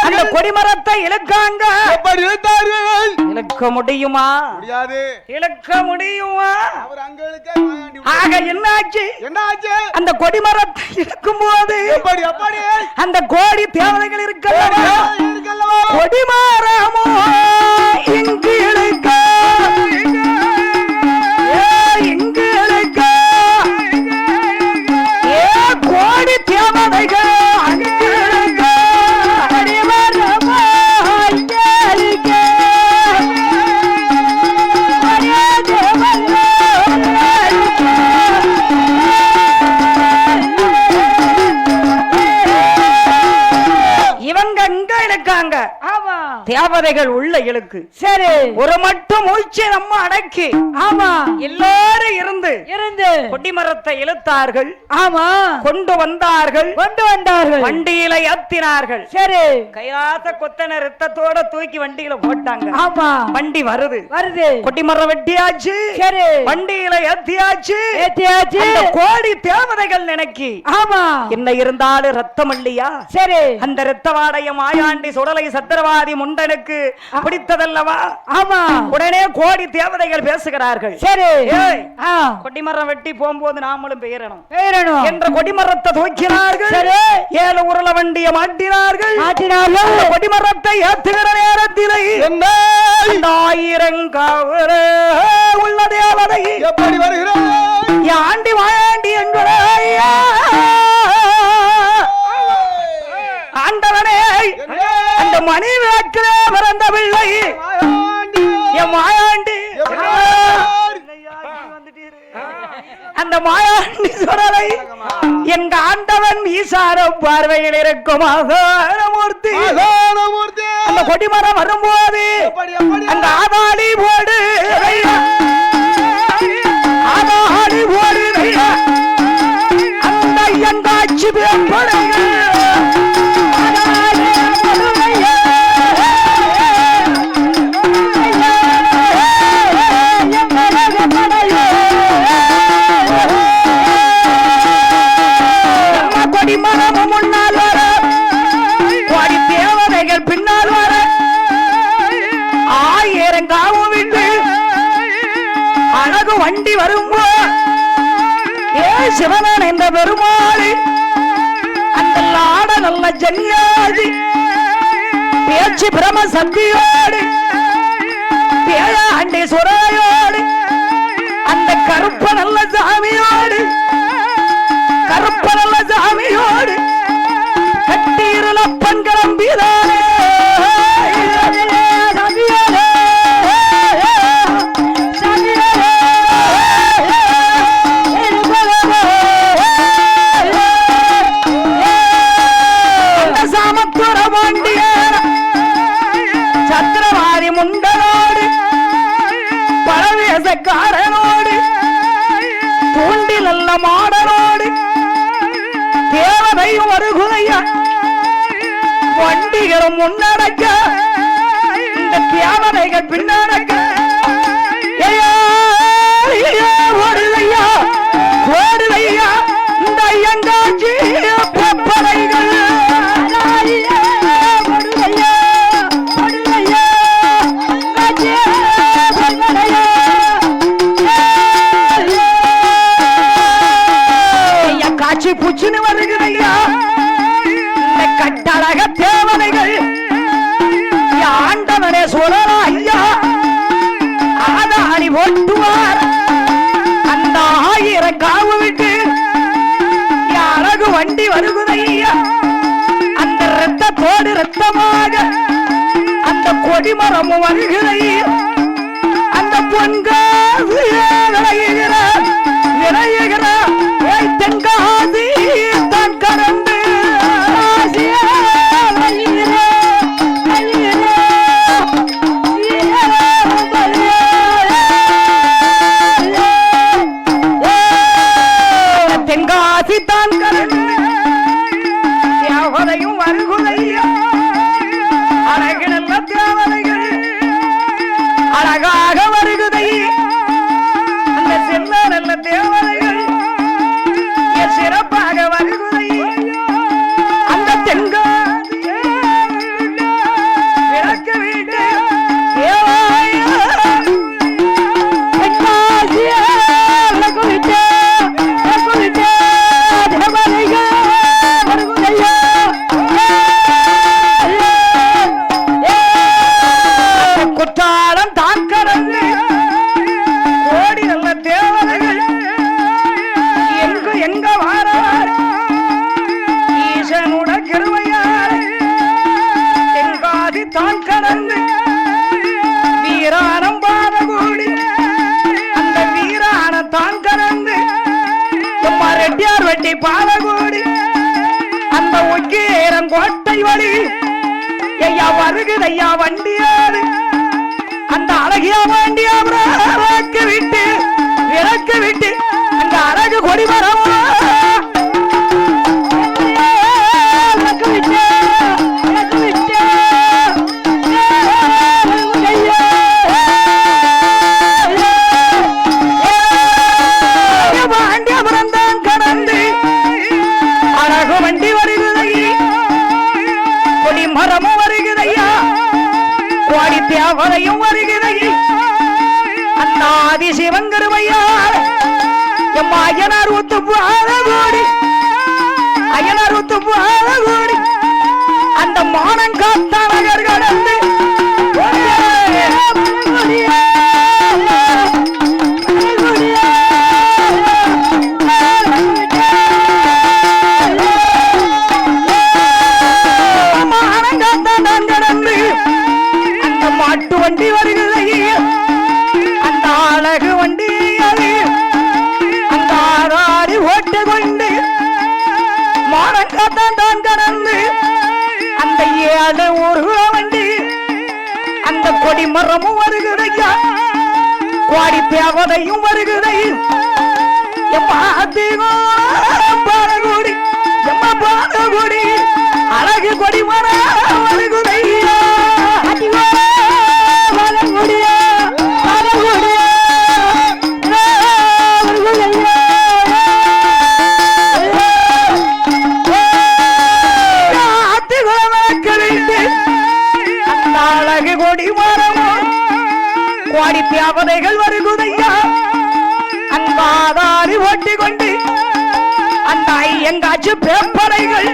அந்த கொடிமரத்தை இழுக்காங்க. எப்படி இழுத்தார்கள்? இழுக்க முடியுமா? முடியாது. இழுக்க முடியுமா? அவர் அங்க இழுக்க ஆக என்னாச்சு? அந்த கொடிமரத்தை இழுக்கும் போது அந்த கோடி தேவதைகள் இருக்கல்லவா, கொடிமரமோ இங்கு இழுக்க, இங்கு இழுக்க, கோடி தேவதைகள் அங்கு இழுக்க, கொடிமரமோ இங்கு இழுக்க, இவங்க அங்க இழுக்காங்க. தேவதைகள் உள்ள இழுக்கு. சரி, ஒரு மட்டும் மூச்சு நம்ம அடக்கி. ஆமா, எல்லாரும் இருந்து கொடிமரத்தை இழுத்தார்கள். ஆமா, கொண்டு வந்தார்கள். வண்டியில ஏத்தினார்கள். சரி, கையாத்த கொத்தன ரத்தத்தோட தூக்கி வண்டியில போட்டாங்க. ஆமா, வண்டி வருது. கொடிமரம் வெட்டியாச்சு. சரி, வண்டியில ஏத்தியாச்சு. கோடி தேவதைகள் நினைக்கி. ஆமா, என்ன இருந்தாலும் ரத்தம் இல்லையா? சரி, அந்த ரத்த வாடைய மாயாண்டி சுடலை சத்திரவாதி முண்டனுக்கு பிடித்ததல்லவா? ஆமா, உடனே கோடி தேவதைகள் பேசுகிறார்கள். சரி, கொடிமரம் வெட்டி போகும்போது நாமளும் பெயரணும் என்ற கொடிமரத்தை தூக்கினார்கள். ஏழு உருள வண்டியை மாட்டினார்கள். கொடிமரத்தை ஏற்றுகிற நேரத்தில் 1000 காவல உள்ள தேவதை எப்படி வருகிறார்? ஆண்டி மாயாண்டி என்பதை ஆண்டவனே, அந்த மணி விளக்கிலே பிறந்த பிள்ளை என் மாயாண்டி, அந்த மாயாண்டி சுடலை எங்க ஆண்டவன் ஈசார பார்வையில் இருக்கும் மூர்த்தி. அந்த கொடிமரம் வரும்போது அந்த ஆதாளி போடு, ஆதாளி போடு, அந்த எங்காட்சி பேப்படைகள் கொடிமரமும் முன்னால் வர, கோடி தேவதைகள் பின்னால் வர, 1000 காவும் விட்டு அழகு வண்டி வரும்போ சிவனான் என்ற பெருமாளி அந்த ஆட நல்ல ஜன்யாதி பேச்சு பிரம சக்தியோடு பேயாண்டி சுரையோடு அந்த கருப்ப நல்ல சாமியோடு, கருப்ப நல்ல சாமியோடு கட்டியிருளப்பன் கிளம்பிதானே சாமத்துர பாண்டியர் சத்திரவாதி முண்டனோடு பழவேசக்காரனோடு தூண்டி நல்ல மாடனோடு தேவதையும் வருகுதையா வண்டிகளும் முன்னடக்க, இந்த தேவதைகள் பின்னடக்க, ஓடுதையா ஓடுதையா இந்த ஐயங்காட்சி பப்படைகள் காட்சி பூச்சின்னு வருகிறையா இந்த கட்டழக தேவதைகள் ஆண்டவனே சொல்லலாம் ஐயா. ஆதாளி ஓட்டுவார் அந்த 1000 காவு விட்டு அழகு வண்டி வருகுதையா. அந்த ரத்தத்தோடு ரத்தமாக அந்த கொடிமரமும் வருகிறையா. அந்த பொன்காசு விளையுகிறார் விளையுகிறார் தென்காசி தான் கரந்து தென்காசி தான் கரந்து தேவதையும் வருகுதையா. அழகு நல்ல தேவதைகள் அழகாக வருகுதை கோட்டை வழி ஐயா வருகுது ஐயா வண்டியாரு அந்த அழகிய வண்டியா விளக்கு விட்டு அந்த அழகு கொடி மரம் மரமும் வருகிறதையா கோடி தேவதையும் வருகிறதை அந்த ஆதி சிவங்கருமையார் எம்மா அய்யனார் ஒத்து கோடி அய்யனார் ஒத்து கோடி அந்த மானம் காத்த நகர் கடந்து வண்டி வருகிறது அந்த அழகு வண்டி அந்த ஆறாடி ஓட்டு கொண்டு மானங்காத்தான் தான் கடந்து அந்த 7 ஊர்வ வண்டி அந்த கொடி மரமும் வருகிறதையா கோடி தேவதையும் வருகிறதை பாலகுடி எம்மா பாலகுடி அழகு கொடி மரம் வருகிறதையா அழகு கொடி மரமும் கோடி தேவதைகள் வருகுதையா அந்த ஆதாரி ஓட்டி கொண்டு அந்த ஐயங்காட்சி பேப்படைகள்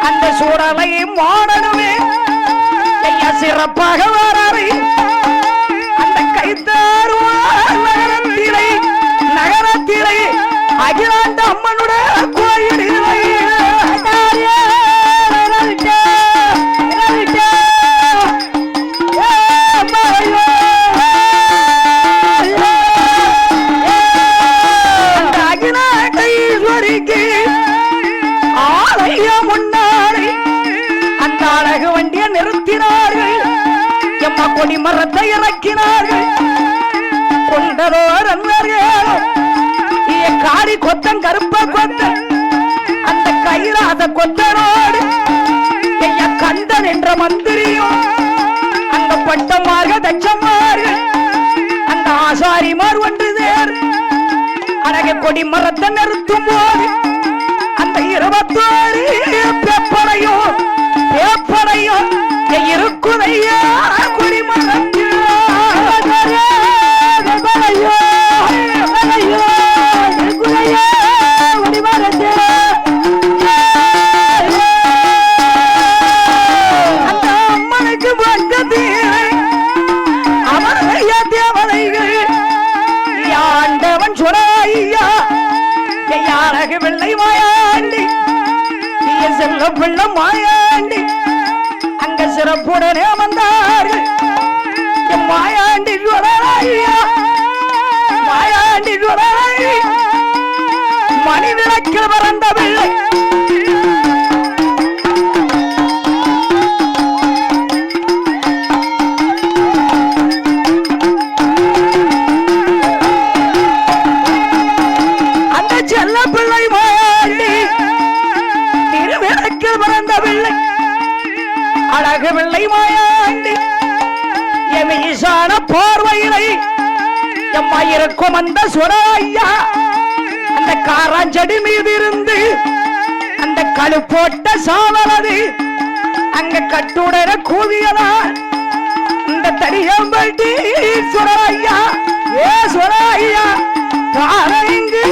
அந்த சூழலை மாடனுமே சிறப்பாக வராது அந்த கைத்தாறு நகரத்திலே அகிலாண்ட அம்மனுடைய கோயில் அந்த அகிலாண்ட ஈஸ்வரிக்கு ஆலய முன்னாடி அந்த அழகு வண்டியை நிறுத்தினார்கள் எம்மா கொடி மரத்தை இறக்கினார்கள் கொண்டதோர் காடி கொத்தன் கருப்ப கொத்த அந்த கைலாத கொத்தனோடு கண்டன் என்ற மந்திரியும் அந்த பட்டமாக தச்சமார்கள் அந்த ஆசாரிமார் ஒன்று சேர் அழகு கொடி மரத்தை நிறுத்தும் போது அந்த 26 பேப்பரையும் இருக்குதையா குடிமரம் அந்த அம்மனுக்கு பக்கத்தில் அமரைய தேவதைகள் ஆண்டவன் சுரையா அழகு வெள்ளை மாயாண்டி செல்ல பிள்ளை மாயாண்டி அங்க சிறப்புடனே வந்தார்கள் மாயாண்டி மாயாண்டி மணி விளக்கில் பிறந்த பிள்ளை அந்த செல்ல பிள்ளை மாயாண்டி திருவிளக்கில் பிறந்த பிள்ளை அழகு வெள்ளை மாயாண்டி ஈசான பார்வையிலை எம்மா இருக்கும் அந்த சுரையா அந்த காராஞ்சடி மீது இருந்து அந்த கழு போட்ட சாவலது அங்க கட்டுடர கூவியதால் இந்த தடியம்பட்டி சுரையா ஏ சுரையா கார இங்கு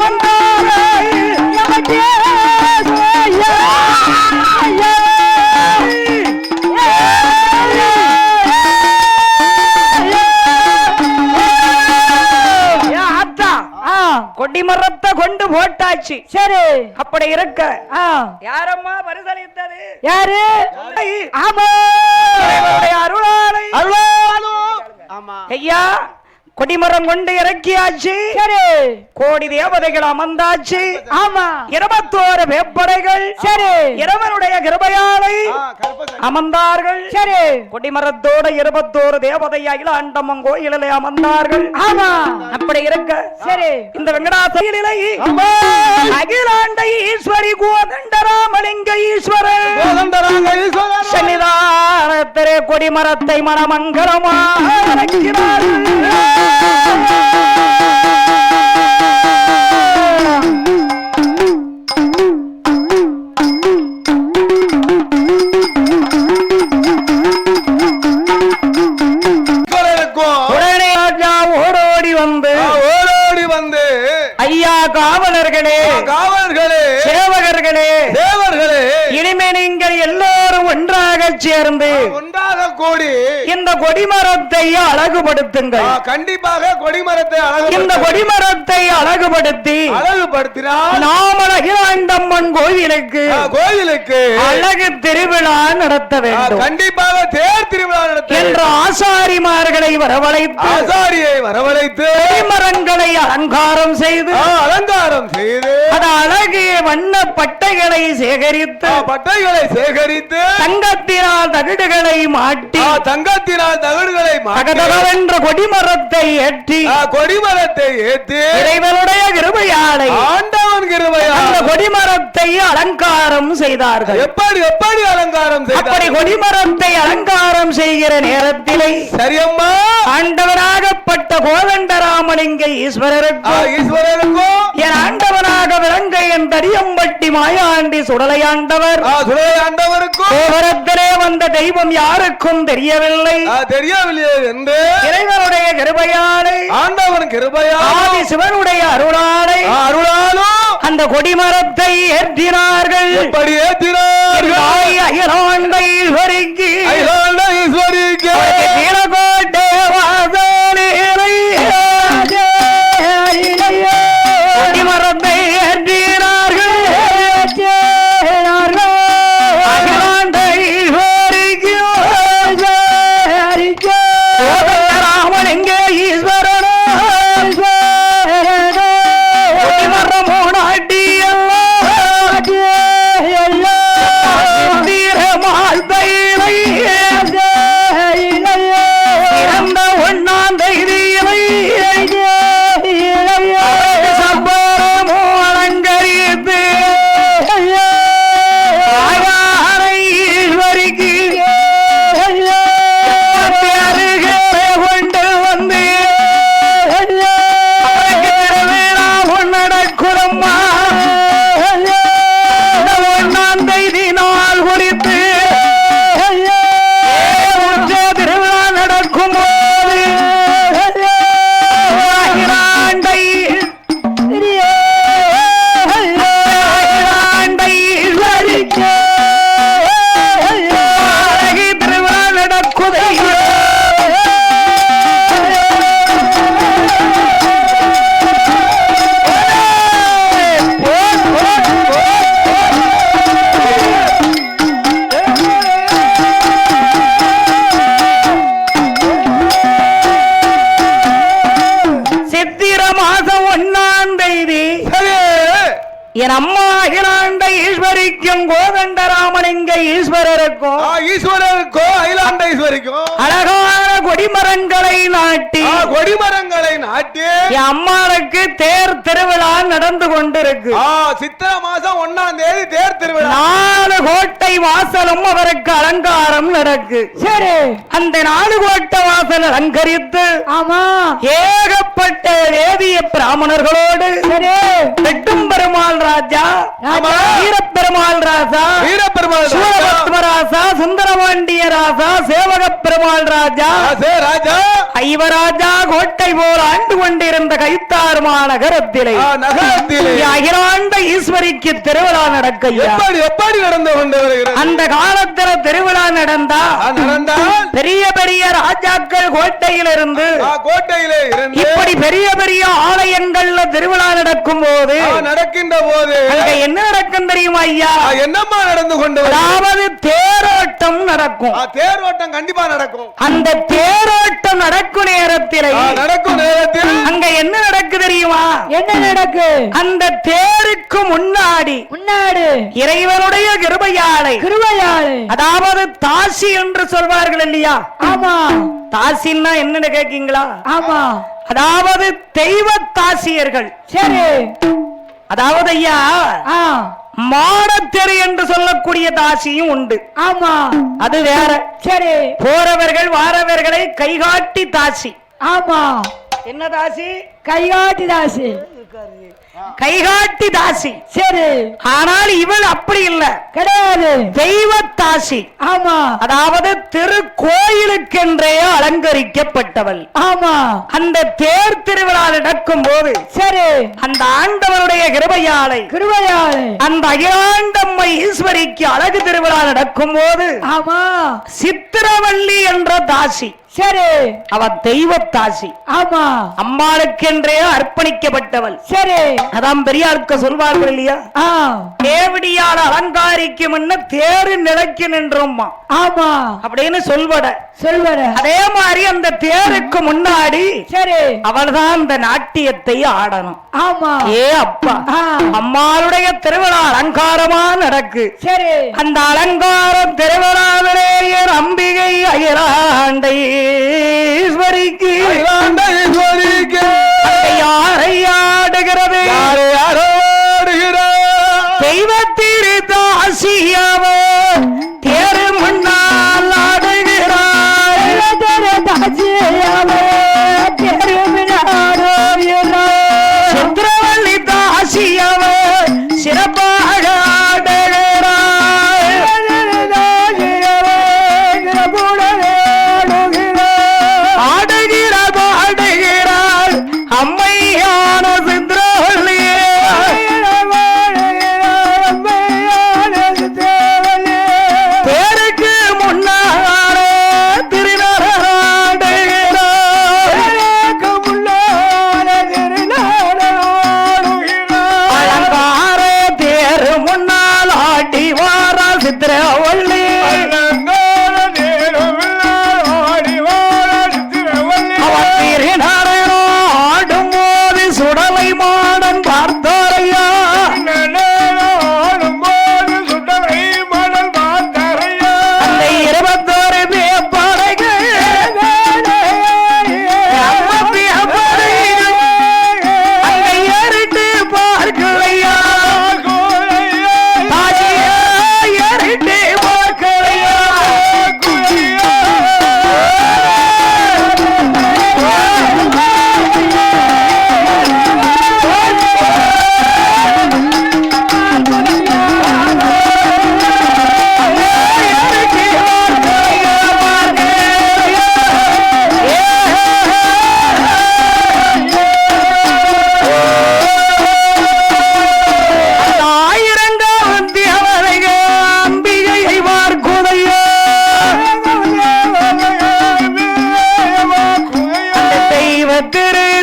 வந்தாராய் கொடிமரத்தை கொண்டு போட்டாச்சு. சரி, அப்படி இருக்க யாரம்மா பரிசளித்தது? யாரு? ஆமா, அருளாளை. ஐயா, கொடிமரம் கொண்டு இறக்கியாச்சு. சரி, கோடி தேவதைகள் அமர்ந்தாச்சு. ஆமா, 21 வேப்படைகள். சரி, இறைவனுடைய கிருபையாலை அமர்ந்தார்கள். சரி, கொடிமரத்தோட 21 தேவதை அகிலாண்டம்மன் கோயிலிலே அமர்ந்தார்கள். ஆமா, அப்படி இருக்க சரி, இந்த வெங்கடாசையிலே அகிலாண்ட ஈஸ்வரி கோதண்டராமலிங்க ஈஸ்வரர் சன்னிதானத்திலே கொடிமரத்தை மனமங்கலமாக ஐயா காவலர்களே, சேவகர்களே, இனிமே நீங்கள் எல்லோரும் ஒன்றாக சேர்ந்து ஒன்றாக கூடி இந்த கொடிமரத்தை அழகுபடுத்துங்கள். கண்டிப்பாக கொடிமரத்தை இந்த கொடிமரத்தை அழகுபடுத்தினால் நாம் அகிலாண்டம்மன் கோயிலுக்கு அழகு திருவிழா நடத்த வேண்டும். கண்டிப்பாக தேர் திருவிழா நடத்த என்று ஆசாரிமார்களை வரவழைத்து கொடிமரங்களை அலங்காரம் செய்து அது அழகிய வண்ண பட்டைகளை சேகரித்து தங்கத்தினால் தகடுகளை மாட்டி தகதகவென்ற கொடிமரத்தை ஏற்றி இறைவனுடைய கிருபையாலை ஆண்டவன் கிருபையால் அந்த கொடிமரத்தை அலங்காரம் செய்தார்கள். எப்படி அலங்காரம் அப்படி கொடிமரத்தை அலங்காரம் செய்கிற நேரத்திலே சரியம்மா ஆண்டவனாகப்பட்ட கோதண்டராமலிங்க ஈஸ்வரருக்கும் என் ஆண்டவனாக விளங்க என் தரியம்பட்டி மாயாண்டி சுடலையாண்டவருக்கும் கோபுரத்திலே வந்த தெய்வம் யாருக்கும் தெரியவில்லை என்று இறைவனுடைய கிருபையாலை ஆண்டவன் கிருபையால் சிவனுடைய அருளாலும் அந்த கொடிமரத்தை ஏற்றினார்கள். எப்படி ஏற்றினார்கள்? அகிலாண்டை ஈஸ்வரிக்கு கீழகோட்டை வாசலிலே கொடிமரத்தை ஏற்றினார்கள். அகிலாண்டை ஈஸ்வரிக்கு ராமலிங்க ஈஸ்வரன் கொடிமரம் இறந்த 1ஆம் தேதியிலே சம்பரமோ அலங்கரித்து ஈஸ்வரிக்கு அருகே கொண்டு வந்து நடக்குறம்மா 1ஆம் தேதி நாள் குறித்து திருவிழா நடக்கும் போது திருவிழா நடக்குதை என் அம்மா அகிலாண்ட ஈஸ்வரிக்கும் கோதண்டராமலிங்க ஈஸ்வரருக்கும் அகிலாண்ட ஈஸ்வரிக்கும் அழகான கொடிமரங்களை நாட்டி என் அம்மாவுக்கு தேர் திருவிழா நடந்து கொண்டிருக்கு. சித்திரை மாசம் 1ஆம் தேதி தேர் திருவிழா. 4 கோட்டை வாசலும் அவருக்கு அலங்காரம் நடக்கு. சரி, அந்த 4 கோட்டை வாசல் அலங்கரித்து ஆமா ஏகப்பட்ட வேதிய பிராமணர்களோடு வெட்டும் பெருமாள் ராஜா, வீரப்பெருமாள் ராஜா, சூரபத்மராசா, சுந்தரபாண்டிய ராசா, சேவக பெருமாள் ராஜா, ஐவராஜா கோட்டை போல் ஆண்டு கொண்டிருந்த கைத்தாறு மாநகரத்திலே அகிலாண்ட ஈஸ்வரிக்கு திருவிழா நடக்க எப்படி நடந்து கொண்டு வருகிறது? அந்த காலத்துல திருவிழா நடந்தால் பெரிய பெரிய ராஜாக்கள் கோட்டையிலிருந்து இப்படி பெரிய பெரிய ஆலயங்கள்ல திருவிழா நடக்கும் போது என்ன நடக்கும் தெரியுமா ஐயா? என்னம்மா நடந்து கொண்டு அதாவது தேரோட்டம் நடக்கும். தேரோட்டம் கண்டிப்பா நடக்கும். அந்த தேரோட்டம் நடக்க நடக்கும் நேரத்தில் அங்க என்ன நடக்கு தெரியுமா? என்ன நடக்கு? அந்த தேருக்கு முன்னாடி இறைவனுடைய கிருபையாளை அதாவது தாசி என்று சொல்வார்கள் இல்லையா? ஆமா. தாசின்னா என்னன்னு கேக்கீங்களா? ஆமா. அதாவது தெய்வ தாசியர்கள். சரி. அதாவது ஐயா மாடத்தெரு என்று சொல்லக்கூடிய தாசியும் உண்டு. ஆமா. அது வேற. சரி. போறவர்கள் வாரவர்களை கைகாட்டி தாசி. ஆமா. என்ன தாசி? கைகாட்டி தாசி. கைகாட்டி தாசி. சரி. ஆனால் இவள் அப்படி இல்ல, கிடையாது, தெய்வ தாசி. ஆமா. அதாவது திருக்கோயிலுக்கென்றே அலங்கரிக்கப்பட்டவள். ஆமா. அந்த தேர் திருவிழா நடக்கும் போது சரி அந்த ஆண்டவருடைய கிருபையாளை அந்த அகிலாண்டம்மை ஈஸ்வரிக்கு அழகு திருவிழா நடக்கும் போது ஆமா சித்திரவள்ளி என்ற தாசி. சரி. அவ தெய்வ தாசி. ஆமா. அம்மாளுக்கென்றே அர்ப்பணிக்கப்பட்டவள். சரி. அதான் பெரியாருக்கு சொல்வார்கள் இல்லையா? தேவடியால் அலங்காரிக்கு முன்ன தேரு நிலைக்கு நின்றோம்மா. ஆமா அப்படின்னு சொல்வட. அதே மாதிரி அந்த தேருக்கு முன்னாடி சரி அவள்தான் அந்த நாட்டியத்தை ஆடணும். ஆமா. ஏ அப்பா, அம்மாளுடைய திருவிழா அலங்காரமா நடக்கு. சரி. அந்த அலங்காரம் திருவிழாவிலே அம்பிகை அகிலாண்டை ஈஸ்வரிக்கு யாரை ஆடுகிறது? தெய்வத்திரு தாசியவ தேரு முன்னால் ஆடுகிறார். சந்திரவள்ளி தாசியவ சிறப்பாக ஆடுகிறாள் அம்மையான சந்திரவள்ளியே. தேருக்கு முன்னால அலங்கார தேரு முன்னால் ஆடி வாரா சித்திரவள்ளி. ஆடும் போது சுடலை மாடன் பார்த்தாரையா. அந்த 21 பேப்படைகள் அங்க ஏறிட்டு பார்க்கலையா. தாசியா ஏறிட்டு பார்க்கலையா.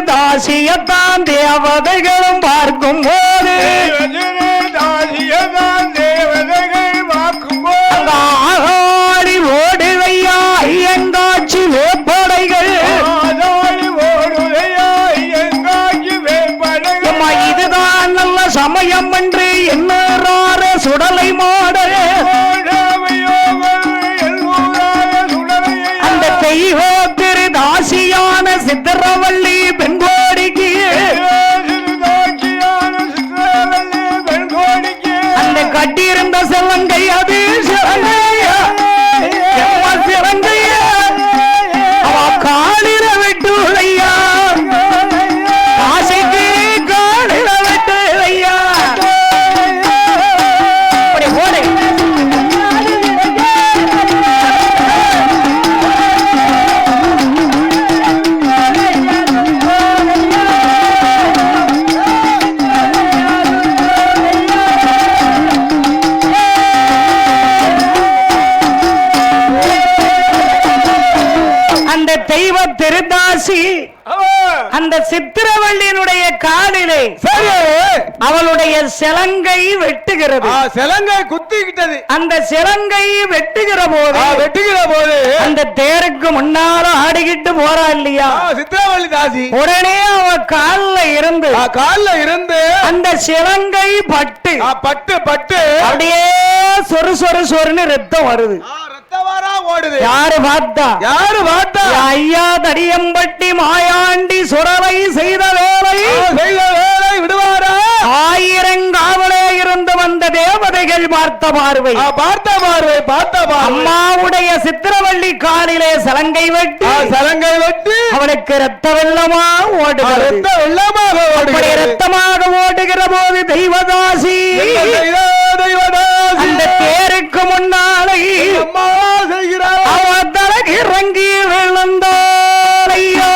தாசியத்தான் தேவதைகளும் பார்க்கும் போது ஆகாடி ஓடுவையா ஐயங்காட்சி வேப்படைகள். இதுதான் நல்ல சமயம் என்று எண்ணார சுடலை மாட அந்த தெய்வ திரு தாசியான சித்திரவள்ளி பெண்கோடிக்கு அந்த கட்டியிருந்த சிவங்கை அது சிவங்கையா சிவங்கையா அவ காலில விட்டுலையா. ஆசைக்கு காலில விட்டுலையா. அப்படி ஓடு. அந்த தெய்வ திருதாசி அந்த சித்திரவள்ளியினுடைய காலிலே அவளுடைய சிலங்கை வெட்டுகிறது. சிலங்கை குத்தி நெருங்கிக்கிட்டது. அந்த சிலங்கை வெட்டுகிற போது அந்த தேருக்கு முன்னால ஆடிக்கிட்டு போறா இல்லையா சித்ராவள்ளி தாசி. உடனே அவ கால்ல இருந்து அந்த சிலங்கை பட்டு அப்படியே சொரு சொரு சொருன்னு ரத்தம் வருது. யாரு பார்த்தா ஐயா தடியம்பட்டி மாயாண்டி சுரவை செய்த வேலை விடுவாரா? ஆயிரங்காவலே இருந்து வந்த தேவதைகள் பார்த்த பார்வை அம்மாவுடைய சித்திரவள்ளி காலிலே சலங்கை வெட்டி அவனுக்கு ரத்த வெள்ளமா ஓடுகிறது. ரத்தமாக ஓடுகிற போது தெய்வதாசி அந்த தேருக்கு முன்னாலே அவன் தலகு இறங்கி விழுந்தாரையா.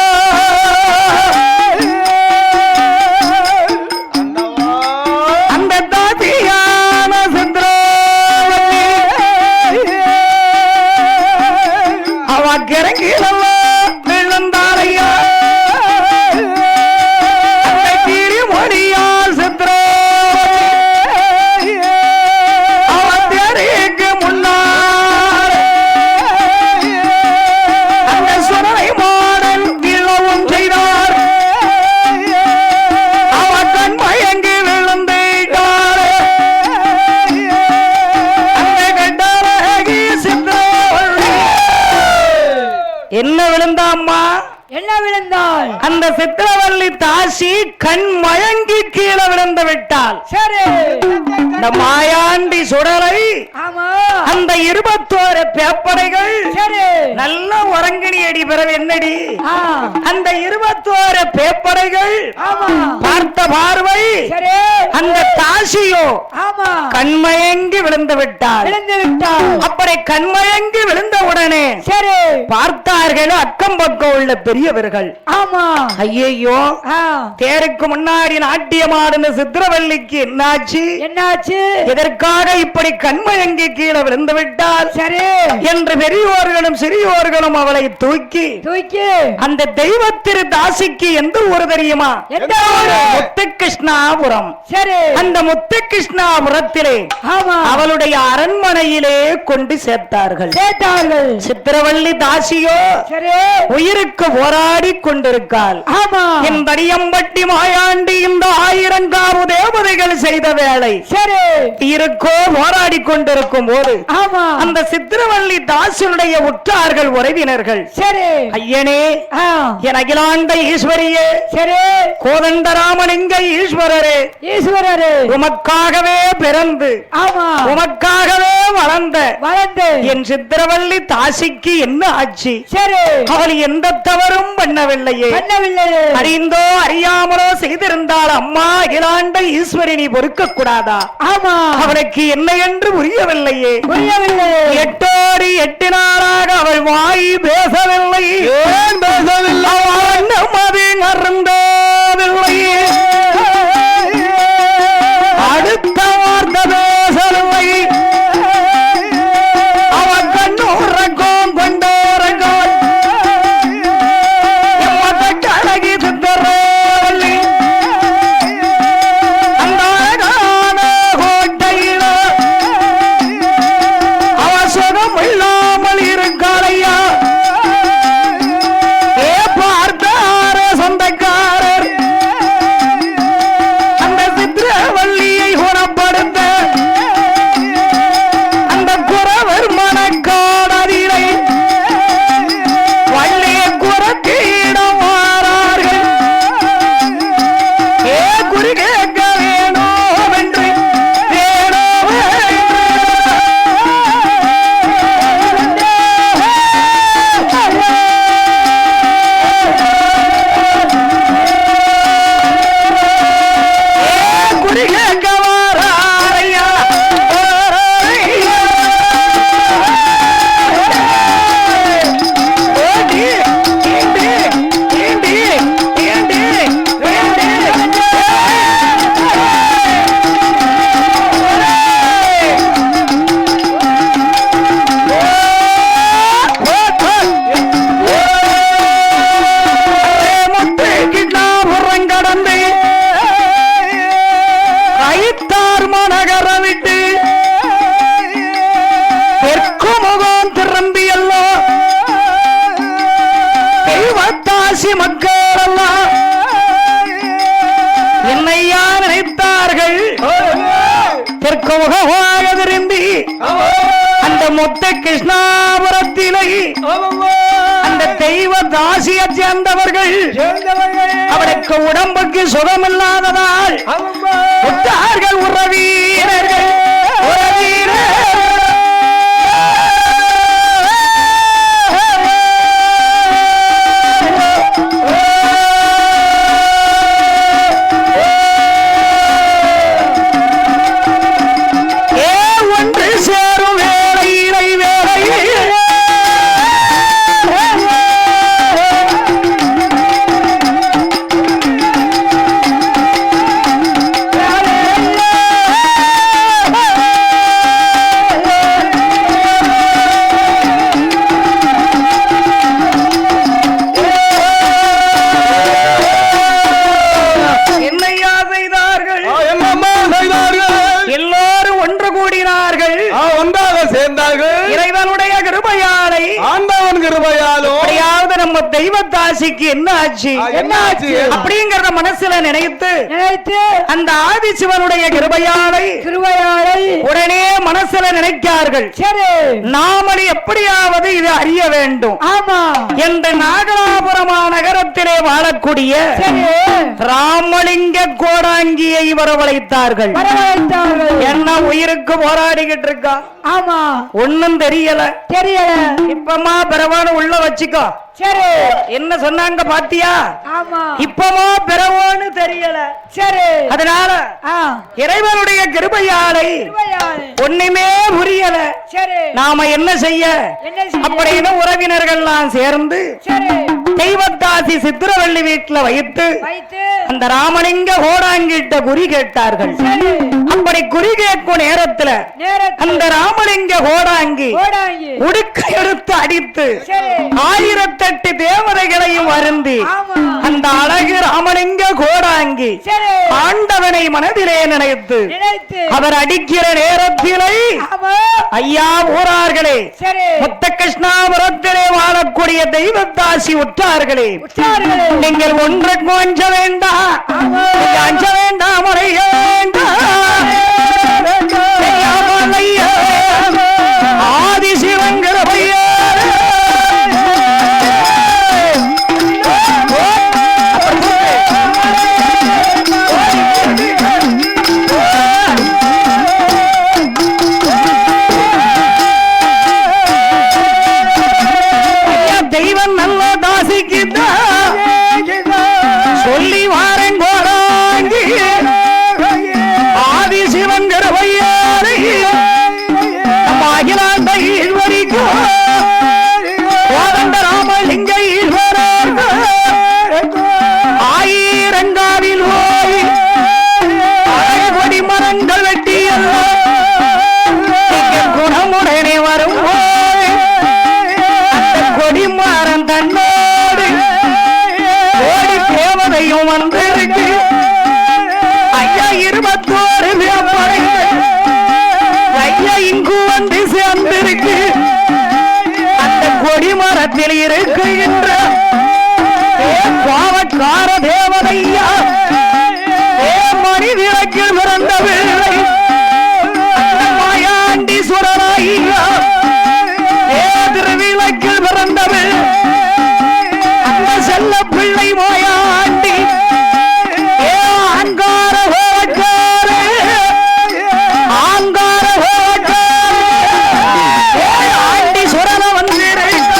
அந்த தாதியான சந்திராவதி அவன் இறங்கி விழுந்தாரையா. அந்த கிரிமொழியால் சந்திராவதி அவன் தேருக்கு முன்னால் அந்த சுரனை மாடல் இளவும் செய்தார். அவன் கண் மயங்கி விழுந்தார். அந்த கண்டழகி சித்திரவள்ளி என்ன விழுந்தா அம்மா? என்ன விழுந்தாள்? அந்த சித்திரவள்ளி தாசி கண் மயங்கி கீழே விழுந்து விட்டாள். சரி. இந்த மாயாண்டி சுடலை ஆமா அந்த 21 பேப்பரைகள் சரி நல்ல உறங்கினி அடி பிறகு என்னடி அந்த 21 பேப்பரைகள் ஆமா பார்த்த பார்வை சரி அந்த தாசியோ ஆமா கண்மயங்கி விழுந்து விட்டாள். அப்படி கண்மயங்கி விழுந்த உடனே சரி பார்த்தார்கள் அக்கம் பக்கம் உள்ள பெரியவர்கள். ஆமா ஐயோ தேருக்கு முன்னாடி நாட்டியமாடின சித்திரவள்ளிக்கு என்னாச்சு எதற்காக இப்படி கண்மயங்கி கீழே விழுந்து விட்டால் சரி என்று பெரியோர்களும் சிறியோர்களும் அவளை தூக்கி அந்த தெய்வத்திரு தாசிக்கு எந்த ஊர் தெரியுமா? முத்துகிருஷ்ணாபுரம். சரி அந்த முத்துகிருஷ்ணாபுரத்திலே அவளுடைய அரண்மனையிலே கொண்டு சேர்த்தார்கள். சித்திரவள்ளி தாசியோ உயிருக்கு போராடி கொண்டிருக்காள். என் தடியம்பட்டி மாயாண்டி இந்த 1000 காவு தேவதைகள் செய்த வேலை சரி இருக்கோ போராடி கொண்டிருக்கும் போது அந்த சித்திரவள்ளி தாசியுடைய உற்றார்கள் உறவினர்கள் சரி ஐயனே என் அகிலாண்ட ஈஸ்வரியே சரி கோதண்டராமலிங்க ஈஸ்வரரே உமக்காகவே பிறந்து உமக்காகவே வளர்ந்த என் சித்திரவள்ளி தாசிக்கு என்ன ஆச்சு? சரி அவள் எந்த தவறும் பண்ணவில்லையே. அறிந்தோ அறியாமலோ செய்திருந்தால் அம்மா அகிலாண்ட ஈஸ்வரினி பொறுக்க கூடாதா? அவளுக்கு என்ன என்று புரியவில்லையே. 8 நாளாக அவள் வாய் பேசவில்லை. ஏன் பேசவில்லை? அது அருந்தவில்லை. அடுத்த வார்த்தை பேசவில்லை. அவன் கண்ணூரக்கும் கொண்டோரக்கும் அழகி சித்தரவள்ளி அந்த அழகான கோட்டையில அவ சுகம் இல்லாமல் இருக்காளையா. ஏப்பா முகமாக திரும்பி அந்த முத்த கிருஷ்ணாபுரத்திலே அந்த தெய்வ தாசியை சேர்ந்தவர்கள் அவனுக்கு உடம்புக்கு சுகமில்லாததால் உற்றார்கள் உறவீரர்கள் தெய்வத்தாசிக்கு என்ன ஆச்சு அப்படிங்கறத மனசுல நினைத்து அந்த ஆதிசிவனுடைய கிருபையாலை உடனே மனசுல நினைக்கார்கள் நாமளை எப்படியாவது இது அறிய வேண்டும் என்ற நாகலாபுரமா நகரத்திலே வாழக்கூடிய ராமலிங்க கோடாங்கியை வரவழைத்தார்கள். என்ன உயிருக்கு போராடிக்கிட்டு இருக்கா? ஆமா, ஒன்னும் தெரியல. இப்பமா பிறவான உள்ள வச்சுக்கோ. சரி, என்ன சொன்னாங்க பாத்தியா? ஆமா, இப்பமா பிறவோன்னு தெரியல. சரி, அதனால இறைவனுடைய கிருபையாலை ஒண்ணுமே புரியல. சரி, நாம என்ன செய்ய? அப்படின்னு உறவினர்கள்லாம் சேர்ந்து தெய்வத்தாசி சித்திரவள்ளி வீட்டுல வைத்து அந்த ராமலிங்க கோடாங்கிட்ட குறி கேட்டார்கள். அப்படி குறி கேட்கும் நேரத்துல அந்த ராமலிங்க கோடாங்கி உடுக்க எடுத்து அடித்து 1008 தேவதைகளையும் வருந்தி அந்த அழகு ராமலிங்க கோடாங்கி ஆண்டவனை மனதிலே நினைத்து அவர் அடிக்கிற நேரத்திலே ஐயா ஊரார்களே, முத்த கிருஷ்ணாபுரத்திலே வாழக்கூடிய தெய்வத்தாசி உற்றார்களே, நீங்கள் ஒன்றுக்கு அஞ்ச வேண்டாம், அஞ்ச வேண்டாம், முறைய ஆதிசிவங்கிற பையா தெய்வம் நல்ல தாசிக்குதா சொல்லி வாரன் கோடாங்கி ஆதிசிவன் கருவையாரை அகிலாண்ட ஈழ்வரிக்கும் கோதண்ட ராமலிங்க ஈழ்வராக ஆயிரங்காவில் போய் கொடி மரங்கள் வெட்டியல்ல குணமுடனே வரும் கொடிமாறன் தன்னோடு ஓடி தேவதையும் வந்திருக்கு. ஐயா 21 வேப்படை ஐயா இங்கு வந்து சேர்ந்திருக்கு. அந்த கொடிமரத்தில் இருக்குகின்ற பாவக்கார தேவதையா மணி விளக்கில் பிறந்த பிள்ளை மாயாண்டீஸ்வரராய்யா திருவிளக்கில் பிறந்தவள் அந்த செல்ல பிள்ளை மாயாண்டி ஆங்கார ஓட்டாரே ஆங்கார ஓட்டாரே ஆண்டி சுரல வந்திருக்க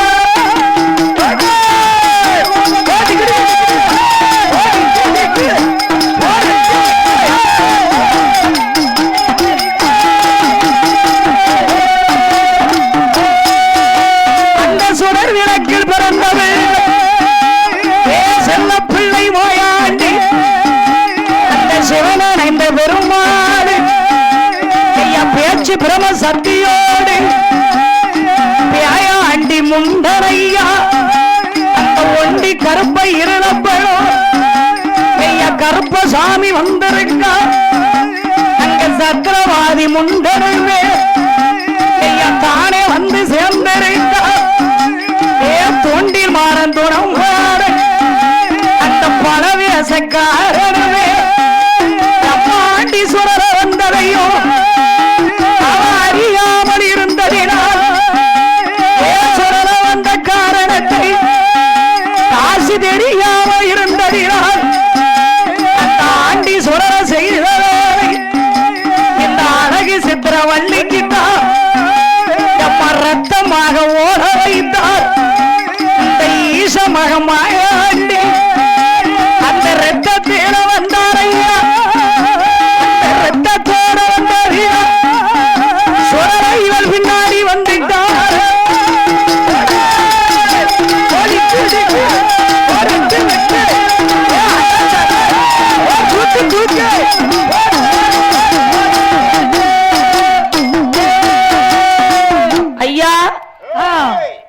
விளக்கில் பிறந்தவள் செல்ல பிள்ளை மோயாண்டி அந்த சிவனன் இந்த பெருமாடு பேச்சு பிரம சக்தியோடு பியாயாண்டி முண்டரையா அந்த ஒண்டி கருப்பை இருளப்பழும் கருப்பசாமி வந்திருக்கா அங்க சக்கரவாதி முண்டருமே தானே வந்து சேர்ந்திருக்கா தோண்டில் மாறன் துணம் அந்த பழவேசக்காரனவே ஆண்டீஸ்வரர் வந்ததையும்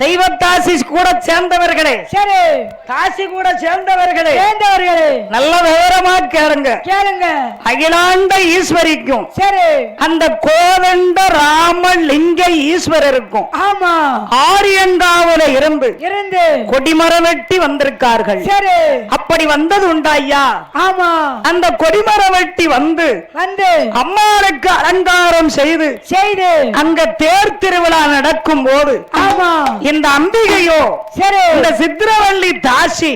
தெய்வத்தாசி கூட சேர்ந்தவர்களே, சரி, தாசி கூட சேர்ந்தவர்களே, சேர்ந்தவர்களே, நல்ல விவரமா கேளுங்க. கேளுங்க. அகிலாண்ட ஈஸ்வரிக்கும், சரி, அந்த கோதண்ட ராமலிங்க ஈஸ்வரருக்கும் ஆமா, ஆரியங்காவல இருந்து கொடிமரம் வெட்டி வந்திருக்கார்கள். சரி, அப்படி வந்தது உண்டா ஐயா? ஆமா, அந்த கொடிமரம் வெட்டி வந்து அம்மாளுக்கு அலங்காரம் செய்து அங்க தேர் திருவிழா நடக்கும் போது, ஆமா, இந்த அம்பிகையோ, சரி, இந்த சித்திரவள்ளி தாசி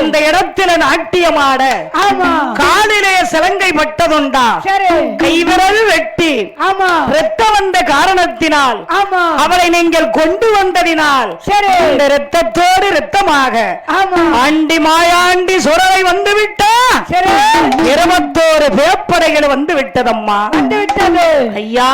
அந்த இடத்துல நாட்டியமாட, ஆமா, காலிலே சிலங்கை பட்டதுண்டா, சரி, கைவிரல் வெட்டி, ஆமா, ரத்தம் வந்த காரணத்தினால், ஆமா, அவளை நீங்கள் கொண்டு வந்ததினால், சரி, இந்த ரத்தத்தோடு ரத்தமாக, ஆமா, ஆண்டி மாயாண்டி சுரலை வந்து விட்டா, சரி, 21 வேப்படைகள் வந்து விட்டதம்மா, வந்து விட்டது ஐயா.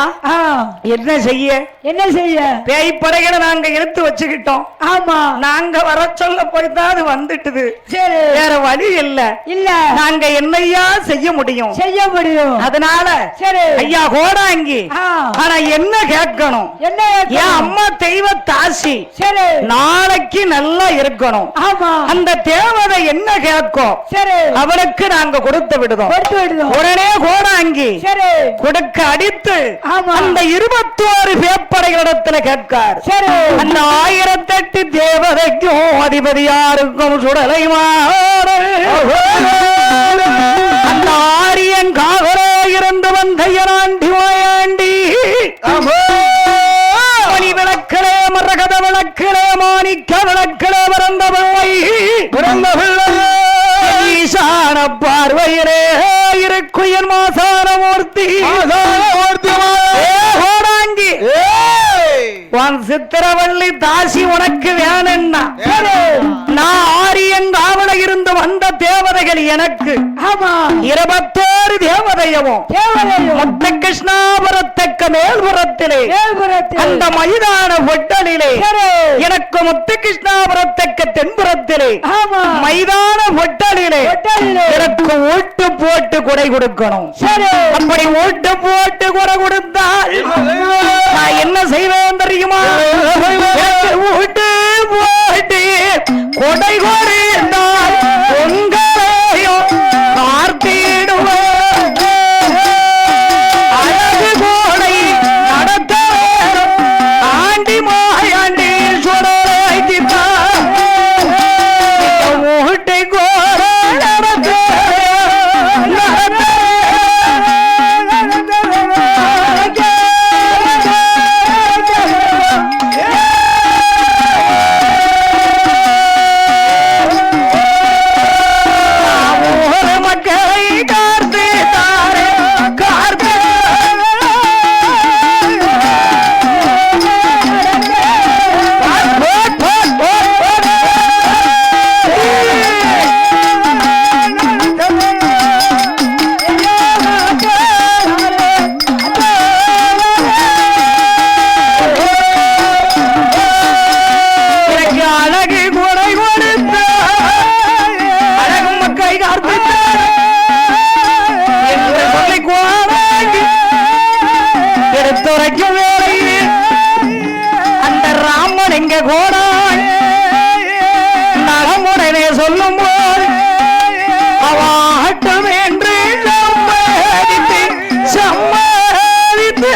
என்ன செய்ய, என்ன செய்ய? பேய்ப்படைகளை நாங்க எடுத்து வச்சுக்கிட்டோம். ஆமா, நாங்க வர சொல்ல போய்தான் அது வந்துட்டுது. சரி, வேற வழி இல்ல. இல்ல, நாங்க என்னையா செய்ய முடியும்? செய்ய முடியும். அதனால சரி ஐயா கோடாங்கி, ஆனா என்ன கேட்கணும்? என்ன? என் அம்மா தெய்வ தாசி, சரி, நாளைக்கு நல்லா இருக்கணும். ஆமா, அந்த தேவதை என்ன கேட்கும்? சரி, அவளுக்கு நாங்க கொடுத்து விடுதோம். உடனே கோடாங்கி, சரி, கொடுக்க அடித்து, அந்த 21 வேப்படைகளிடத்துல கேட்கார். சரி, அந்த 1008 தேவதைக்கும் அதிபதியாருக்கும் சுடலை மாறு, அந்த ஆரியன் காவலோ இருந்து வந்த இராண்டி மாயாண்டி, மணி விளக்கிலே மரகத விளக்கிலே மாணிக்க விளக்கிலே பிறந்த பிள்ளை ஈசான பார்வையிலே இருக்குயன் மாசான மூர்த்தி ஓடாங்கி, உன் சித்திரவள்ளி தாசி உனக்கு வேணும்னா, நான் ஆரியன் காவல இருந்து வந்த தேவதைகள் எனக்கு, ஆமா, 21 தேவதையவும் முத்த கிருஷ்ணாபுரத்தக்க மேல்புறத்திலே அந்த மைதான ஒட்டலிலே எனக்கு முத்த கிருஷ்ணாபுரத்தக்க தென்புறத்திலே மைதான ஒட்டலிலே எனக்கு ஓட்டு போட்டு கொடை கொடுக்கணும். அப்படி ஓட்டு போட்டு கொடை கொடுத்தால் நான் என்ன செய்வேன் தெரியுமா? ஓட்டு போட்டு கொடை கொடுத்தால் உங்களையும் பார்த்திடுவேன். அழகு கோடை நடத்த ஆண்டி மாயாண்டி சுடலைத்திட்டா ஓட்டை கோடை நடத்த சொல்லும் போது அவாட்டம் என்று சம்மதித்து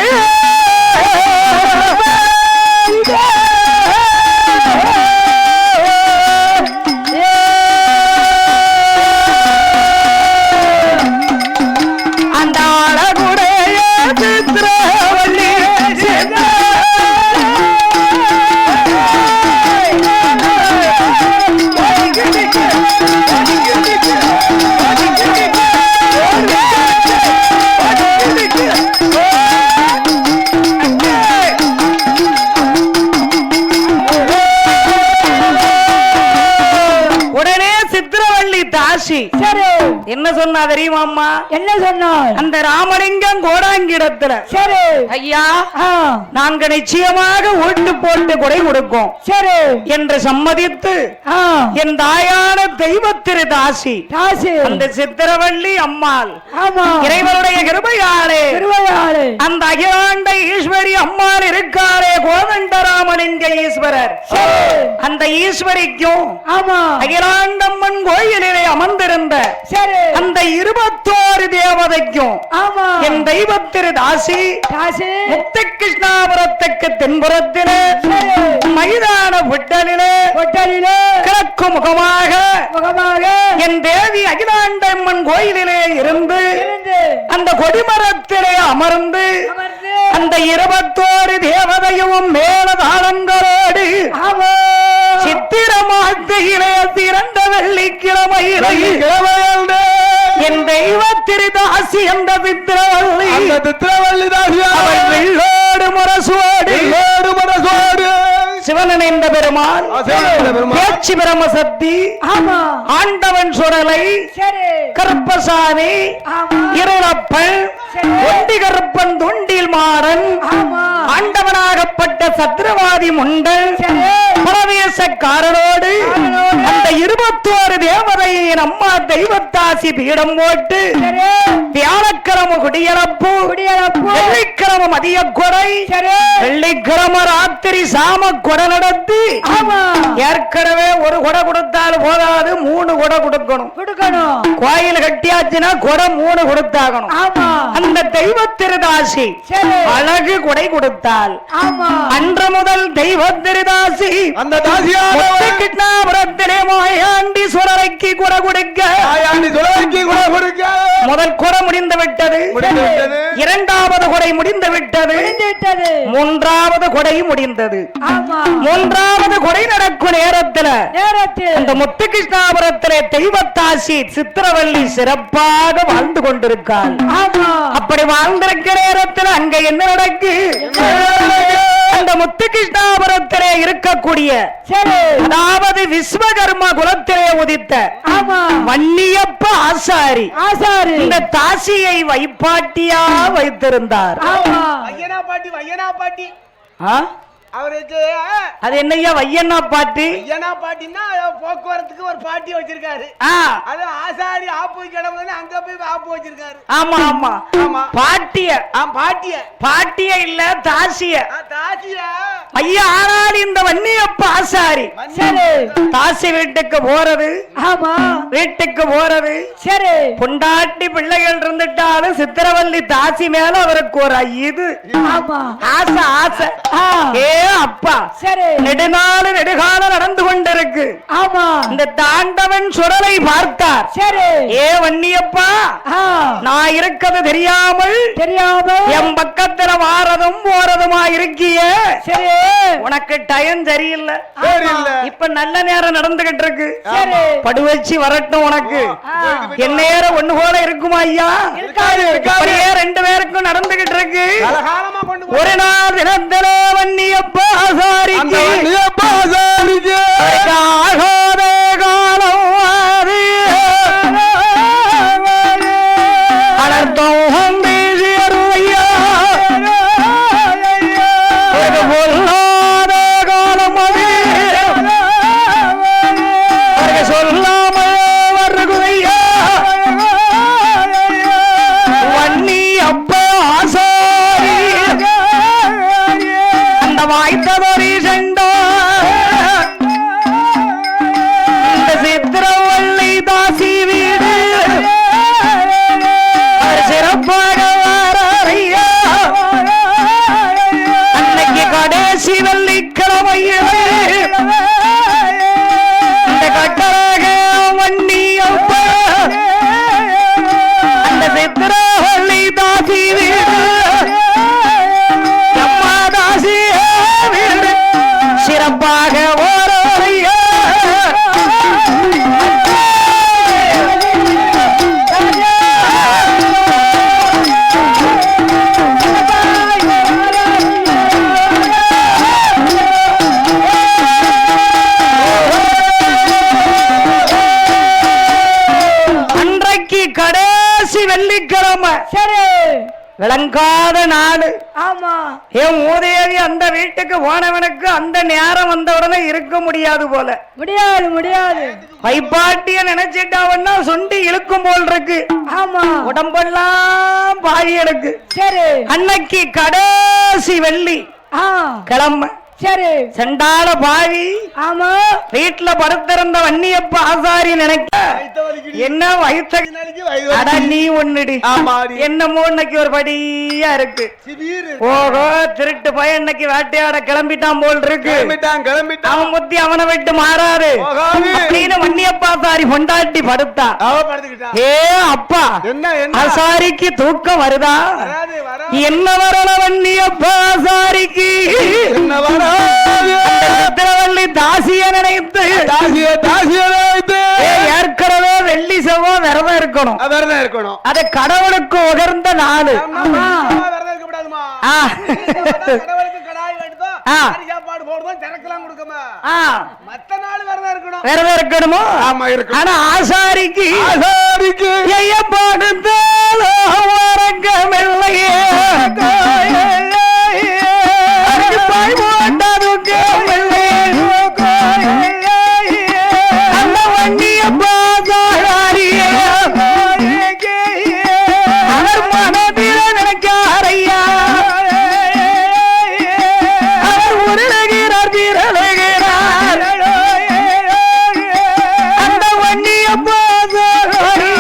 அந்த அழகுடைய சித்திரவள்ளி தாசி என்ன சொன்னா தெரியுமா அம்மா? என்ன சொன்னா? அந்த ராமலிங்கம் கோடாங்கிடத்துல சரி ஐயா நாங்க நிச்சயமாக ஓட்டு போட்டு கொடை கொடுக்கும் சரி என்று சம்மதித்து என் தாயான தெய்வத்திரு தாசி அந்த சித்திரவள்ளி அம்மாள் இறைவனுடைய கிருபையாலே அந்த அகிலாண்ட ஈஸ்வரி அம்மாள் இருக்காரே கோதண்டராம மகாலிங்க ஈஸ்வரர். அந்த ஈஸ்வரிக்கும் ஆமா அகிலாண்டம்மன் கோயிலிலே அமர்ந்திருந்த சரி அந்த 21 தேவதைக்கும் ஆமா என் தெய்வத்திரு தாசி காசு முத்துகிருஷ்ணாபுரத்துக்கு தென்புறத்திலே மைதான விட்டலிலே ஹோட்டலிலே கிழக்கு முகமாக என் தேவி அகிலாண்டம்மன் கோயிலிலே இருந்து அந்த கொடிமரத்திலே அமர்ந்து அந்த 21 தேவதையும் மேலதாளங்களோடு சித்திர மாத்தையிலே சிறந்த வெள்ளிக்கிழமையிலே என் தெய்வ திருதாசி அந்த சித்திரவள்ளி அவள் வெள்ளோடு முரசோடு சிவனிணைந்த பெருமாள் பேச்சு பிரமசக்தி ஆண்டவன் சுடலை கருப்பசாமி இருளப்பன் ஒண்டி கருப்பன் தொண்டில் மாறன் ஆண்டவனாகப்பட்ட சத்ரவாதி முண்டல் பரவேசக்காரனோடு அந்த 21 தேவதையின் அம்மா தெய்வத்தாசி பீடம் போட்டு வியாழக்கிழமை குடியளப்பு வெள்ளிக்கிழமை மதிய கொடை வெள்ளிக்கிழமை ராத்திரி சாம கொடை நடத்தி ஏற்கனவே ஒரு கொடை கொடுத்தாலும் போதாது 3 கொடை கொடுக்கணும் கோயில் கட்டியாச்சுன்னா கொடை 3 கொடுத்தாகணும் அந்த தெய்வ திருதாசி அழகு கொடை கொடுத்தால் அன்று முதல் தெய்வ திருதாசி அந்த கிருஷ்ணாபுரத்திலே மாயாண்டீஸ்வரரைக்கு கொடை கொடுக்க முதல் கொடை முடிந்து விட்டது இரண்டாவது கொடை முடிந்து விட்டது மூன்றாவது கொடை முடிந்தது மூன்றாவது கொடை நடக்கும் நேரத்தில் அந்த முத்துகிருஷ்ணாபுரத்திலே தெய்வத்தாசி சித்திரவள்ளி சிறப்பாக வாழ்ந்து கொண்டிருக்காள். அப்படி வாழ்ந்திருக்கிற நேரத்தில் அங்க என்ன நடக்கு? அந்த முத்துகிருஷ்ணாபுரத்திலே இருக்கக்கூடிய அதாவது விஸ்வகர்மா குலத்திலே உதித்த வன்னியப்ப ஆசாரி இந்த தாசியை வைப்பாட்டியா வைத்திருந்தார். அவருக்கு அது என்னையா வையண்ணா பாட்டி? ஐயனா பாட்டின்னா போக்குவரத்துக்கு ஒரு பாட்டி வச்சிருக்காரு. அது ஆசாரி ஆப்பு கிடந்து அங்க போய் ஆப்பு வச்சிருக்காரு. ஆமா ஆமா ஆமா பாட்டிய பாட்டிய இல்ல தாசிய ஐயா. ஆனால் இந்த வன்னியப்ப ஆசாரி தாசி வீட்டுக்கு போறது வீட்டுக்கு போறது சரி. பொண்டாட்டி பிள்ளைகள் இருந்துட்டாலும் சித்திரவள்ளி தாசி மேல அவருக்கு ஒரு இது ஆசை ஆசை. ஏ அப்பா சரி. நெடுநாள் நெடுகால நடந்து கொண்டிருக்கு. ஆமா இந்த தாண்டவன் சுடலை பார்த்தார். சரி. ஏ வன்னியப்பா நான் இருக்கிறது தெரியாமல் என் பக்கத்துல வாரதும் போறதுமா இருக்கிய சரி. உனக்கு டைம் சரியில்லை. இப்ப நல்ல நேரம் நடந்துகிட்டு இருக்கு. படு வச்சு வரட்டும் உனக்கு. என் நேரம் ஒண்ணு போல இருக்குமா ஐயா? இப்படியே 2 பேருக்கும் நடந்துகிட்டு இருக்கு. ஒரு நாள் தினத்தில வன்னியப்பா ஆசாரிக்கு ஆகாத காலம் அது அனர்த்தம் பேசியருவையா பொல்லாத காலம் அது சொல்லாமல் வருகுதையா வன்னி அப்பா ஆசாரி அந்த வாய்த்தவரி செண்டோ இந்த சித்திரவள்ளி தாசி வீடு சிறப்பாக வாரையா. அன்னைக்கு கடைசி வெள்ளிக்கிழமையிலே இந்த கட்டழக வன்னியப்பா அந்த சித்திரவள்ளி தாசி வீடு அம்மா தாசி வீடு சிறப்பாக ஓரையா. அன்றைக்கு கடைசி வெள்ளிக்கிழமை சரி. விளங்காத நாடு. ஆமா என் மூதேவி அந்த வீட்டுக்கு போனவனுக்கு அந்த நேரம் வந்த உடனே இருக்க முடியாது போல. முடியாது வைப்பாட்டிய நினைச்சிட்டாவன்னா சொண்டி இழுக்கும் போல் இருக்கு. ஆமா உடம்பெல்லாம் பாதி எடுக்கு. சரி. அன்னைக்கு கடைசி வெள்ளி கிழமை சரி செண்டால பாவி ஆமா வீட்டுல படுத்திருந்த வன்னியப்ப ஆசாரி நினைக்க என்ன வயிற்று அட நீ ஒண்ணுடி என்னமோ இன்னைக்கு ஒரு படியா இருக்கு ஓஹோ திருட்டு பையன் இன்னைக்கு வேட்டையாட கிளம்பிட்டான் போல் இருக்கு அவன் புத்தி அவனை விட்டு மாறாது அப்படின்னு வன்னியப்ப ஆசாரி பொண்டாட்டி படுத்தா ஏ அப்பா ஆசாரிக்கு தூக்கம் வருதா என்ன வரல வன்னியப்ப ஆசாரிக்கு சித்திரவள்ளி தாசிய நினைத்து ஏற்கனவே வெள்ளி செவ்வாய் விரதம் இருக்கணும் அது கடவுளுக்கு உகர்ந்த நாள் விரதம் இருக்கணுமோ ஆனா ஆசாரிக்கு வரங்கமில்லையே அந்த வண்டிய பாதாரியா அவர் மனதில நினைக்காரையா அவர் உருளுகிறார் விரலுகிறார் அந்த வண்டிய பாதாரி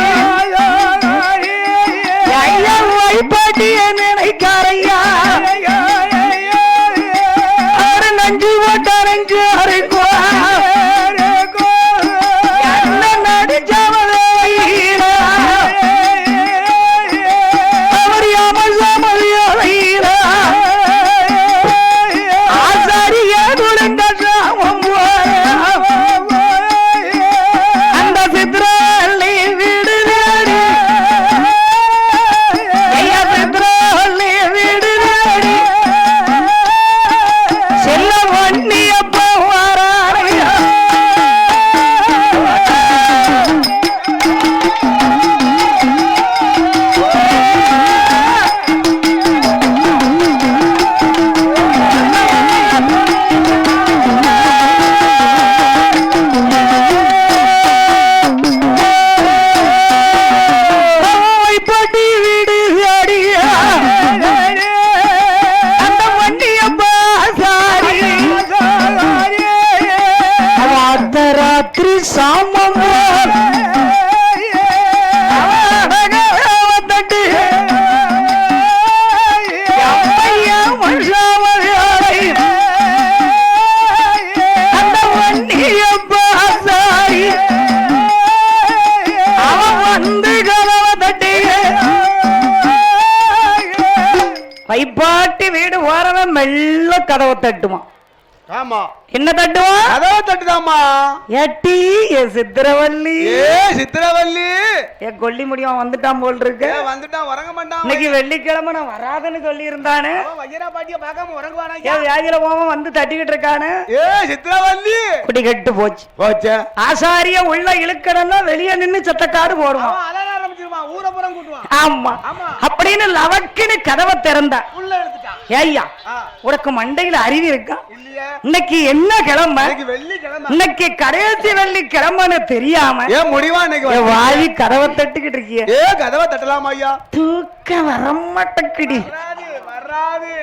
வைப்பாட்டிய நினைக்காரையா அவர் நஞ்சு போட்ட நஞ்சு அரைக்கோ வைப்பாட்டி வீடு ஓரவன் மெல்ல கதவை தட்டுமா ஆமா என்ன தட்டுவா கதவை தட்டுதாமா எட்டி ஏ சித்திரவல்லி ஏ கொல்லி முடியும் வந்துட்டான் போல் இருக்கு வந்துட்டான் உறங்க மாட்டான் இன்னைக்கு வெள்ளிக்கிழமை நான் வராதுன்னு சொல்லி இருந்தானே வஜ்ரா பாட்டிய பார்க்காம உறங்குவானா ஏ வியாதியில போவன் வந்து தட்டிக்கிட்டு இருக்கானு ஏ சித்திரவல்லி குடி கெட்டு போச்சு ஆசாரிய உள்ள இழுக்கணும்னா வெளியே நின்னு சத்தக்காடு போடுவான் ஊரை புறம் கூட்டுவான் ஆமா அப்படின்னு லவக்குன்னு கதவை திறந்தா உள்ள எடுத்துட்டான் ஏய்யா உனக்கு மண்டையில அறிவு இருக்கா இன்னைக்கு என்ன கிழமை இன்னைக்கு கடைசி வெள்ளி கிழமைன்னு தெரியாம ஏன் முடிவா இன்னைக்கு வாவி கதவை தட்டுக்கிட்டு இருக்கிய ஏ கதவை தட்டலாமா ஐயா தூக்க வரமாட்டக்கிடி வராது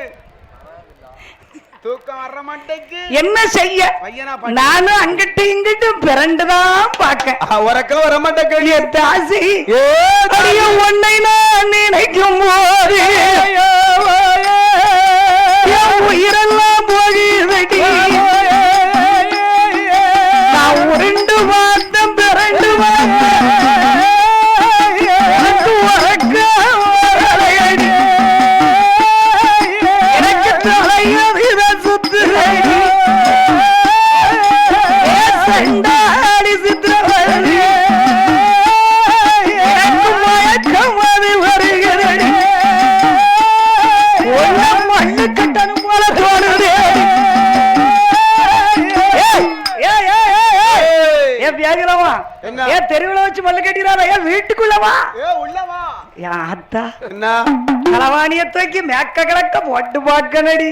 தூக்கம் வர மாட்டேக்கு என்ன செய்ய நானும் அங்கிட்டு இங்கிட்டு பிறண்டுதான் பாக்க உறக்கம் வர மாட்டேங்க தாசி உன்னை நான் நினைக்கும் போது உயிரெல்லாம் போகிறடி நான் உருண்டு பார்த்தேன் பிறண்டு எனக்கு தலையவித சுத்துறடி செண்டாடி சித்திரவழி எனக்கு மயக்கம் அது வருகிறடி மண்ணு கட்டணும் போல தோணுது தெருவில் வச்சு மல்லு கட்டிக்கிறாரா வீட்டுக்குள்ளவா உள்ளவா அத்தா களவாணிய தூக்கி மேக்க கிழக்க போட்டு பாக்கனடி